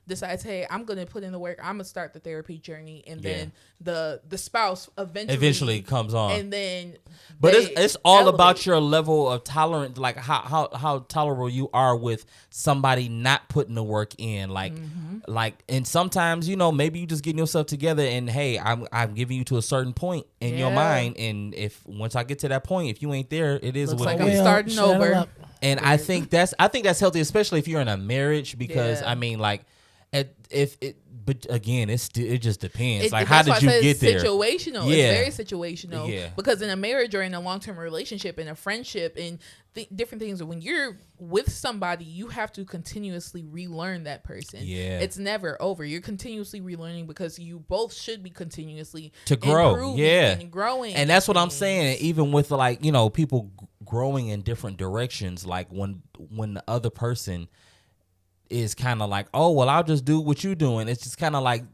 decides, hey, I'm gonna put in the work, I'm gonna start the therapy journey, and then the spouse eventually comes on, and then but it's all about your level of tolerance, like how tolerable you are with somebody not putting the work in, and sometimes maybe you just getting yourself together, and hey, I'm giving you to a certain point in your mind, and if once I get to that point, if you ain't there, it is what it is. I'm starting over. And I think that's healthy, especially if you're in a marriage, because I mean, like, but again, it just depends. Like, how did you get there? Situational. It's very situational. Yeah. Because in a marriage or in a long-term relationship, in a friendship, and different things, when you're with somebody, you have to continuously relearn that person. Yeah. It's never over. You're continuously relearning, because you both should be continuously to grow. And growing. And that's what I'm saying. Even with like, people growing in different directions, like when the other person is kind of like, oh, well, I'll just do what you're doing. It's just kind of like,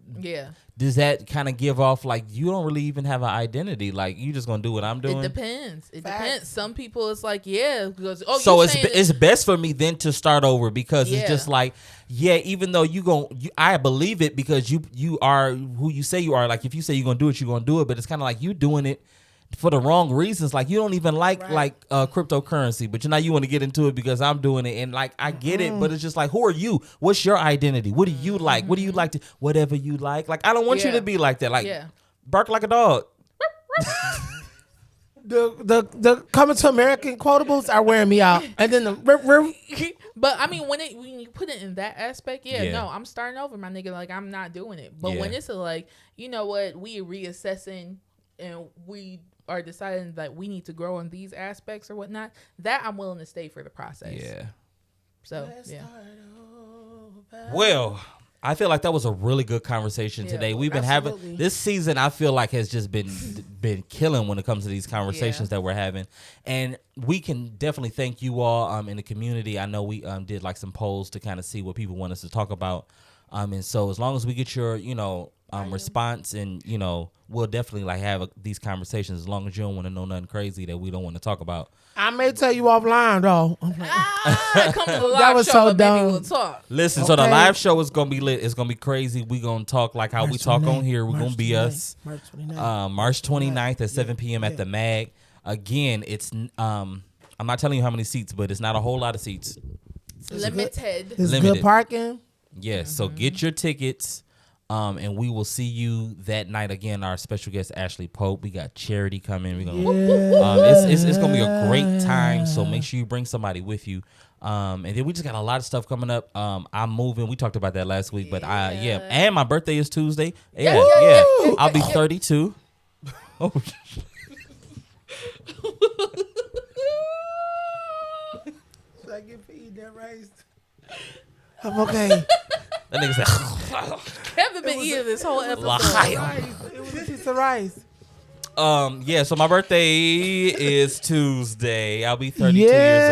does that kind of give off like you don't really even have an identity? Like, you just gonna do what I'm doing? It depends. Depends. Some people, it's like, because so it's best for me then to start over, because it's just like, even though I believe it, because you are who you say you are. Like, if you say you're gonna do it, you're gonna do it. But it's kind of like you doing it for the wrong reasons. Like, you don't even like cryptocurrency, but now you want to get into it because I'm doing it, and like I get it, but it's just like, who are you? What's your identity? What do you like? What do you like to? Whatever you like. Like, I don't want you to be like that. Like, bark like a dog. The Coming to American quotables are wearing me out, and then But I mean, when you put it in that aspect, no, I'm starting over, my nigga. Like, I'm not doing it. But when it's like, you know what, we reassessing and we are deciding that we need to grow in these aspects or whatnot, that I'm willing to stay for the process. Yeah. So, Well, I feel like that was a really good conversation today. We've been having this season, I feel like, has just been killing when it comes to these conversations that we're having. And we can definitely thank you all in the community. I know we did like some polls to kind of see what people want us to talk about. And so as long as we get your, response, and, we'll definitely like have these conversations, as long as you don't want to know nothing crazy that we don't want to talk about. I may tell you offline, though. Come to the live that was show so dumb. Maybe we'll talk. Listen, so the live show is going to be lit. It's going to be crazy. We're going to talk like how we talk on here. We're going to be us. March 29th at 7 p.m. at the MAG. Again, it's, I'm not telling you how many seats, but it's not a whole lot of seats. It's limited. It's good parking. Yes, so get your tickets, and we will see you that night. Again, our special guest, Ashley Pope. We got Charity coming. We're gonna, it's gonna be a great time. So make sure you bring somebody with you. And then we just got a lot of stuff coming up. I'm moving. We talked about that last week, but and my birthday is Tuesday. Yeah. I'll be 32. Oh. Should I get feed that rice? I'm okay. That nigga said, Kevin been eating this whole episode. It was a piece of rice. Yeah, so my birthday is Tuesday. I'll be 32 years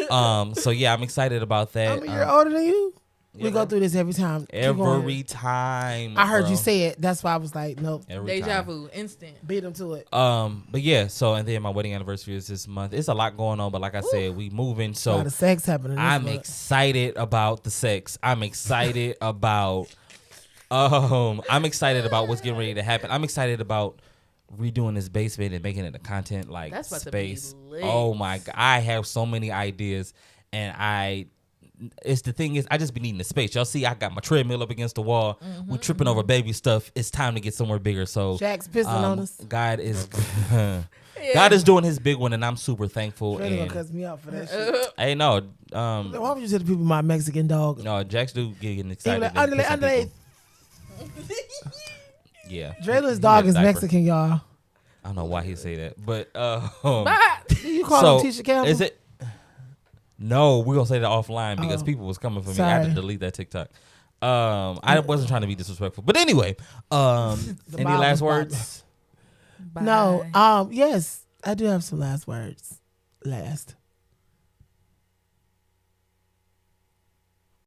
old. So yeah, I'm excited about that. I'm a year older than you. We Yeah, go bro. through this every time. Keep Every going. time. I heard bro. you say it. That's why I was like, nope. Every Deja time. vu, instant. Beat him to it. But yeah, so and then my wedding anniversary is this month. It's a lot going on, but like I said, we moving. A So lot of sex happening. this I'm month. excited about the sex. I'm excited about I'm excited about what's getting ready to happen. I'm excited about redoing this basement and making it a content like That's about space. to be lit. Oh my god, I have so many ideas, and it's the thing is I just be needing the space. Y'all see, I got my treadmill up against the wall. We tripping over baby stuff. It's time to get somewhere bigger. So Shaq's pissing on us. God is God is doing his big one, and I'm super thankful. Trey gonna And cuss me out for that shit. hey, no, Why would you tell the people my Mexican dog? no, Jax do getting He excited. was like, and underlay, pissing underlay. people. Yeah, Drayla's He dog had a is diaper. Mexican, y'all. I don't know why he say that, but You call him Tisha Campbell? is it? No, we're gonna say that offline because Oh. people was coming for me. I had to Sorry. delete that TikTok. I wasn't trying to be disrespectful, but anyway, any Bible, last Bible. words? No. Yes, I do have some last words. Last.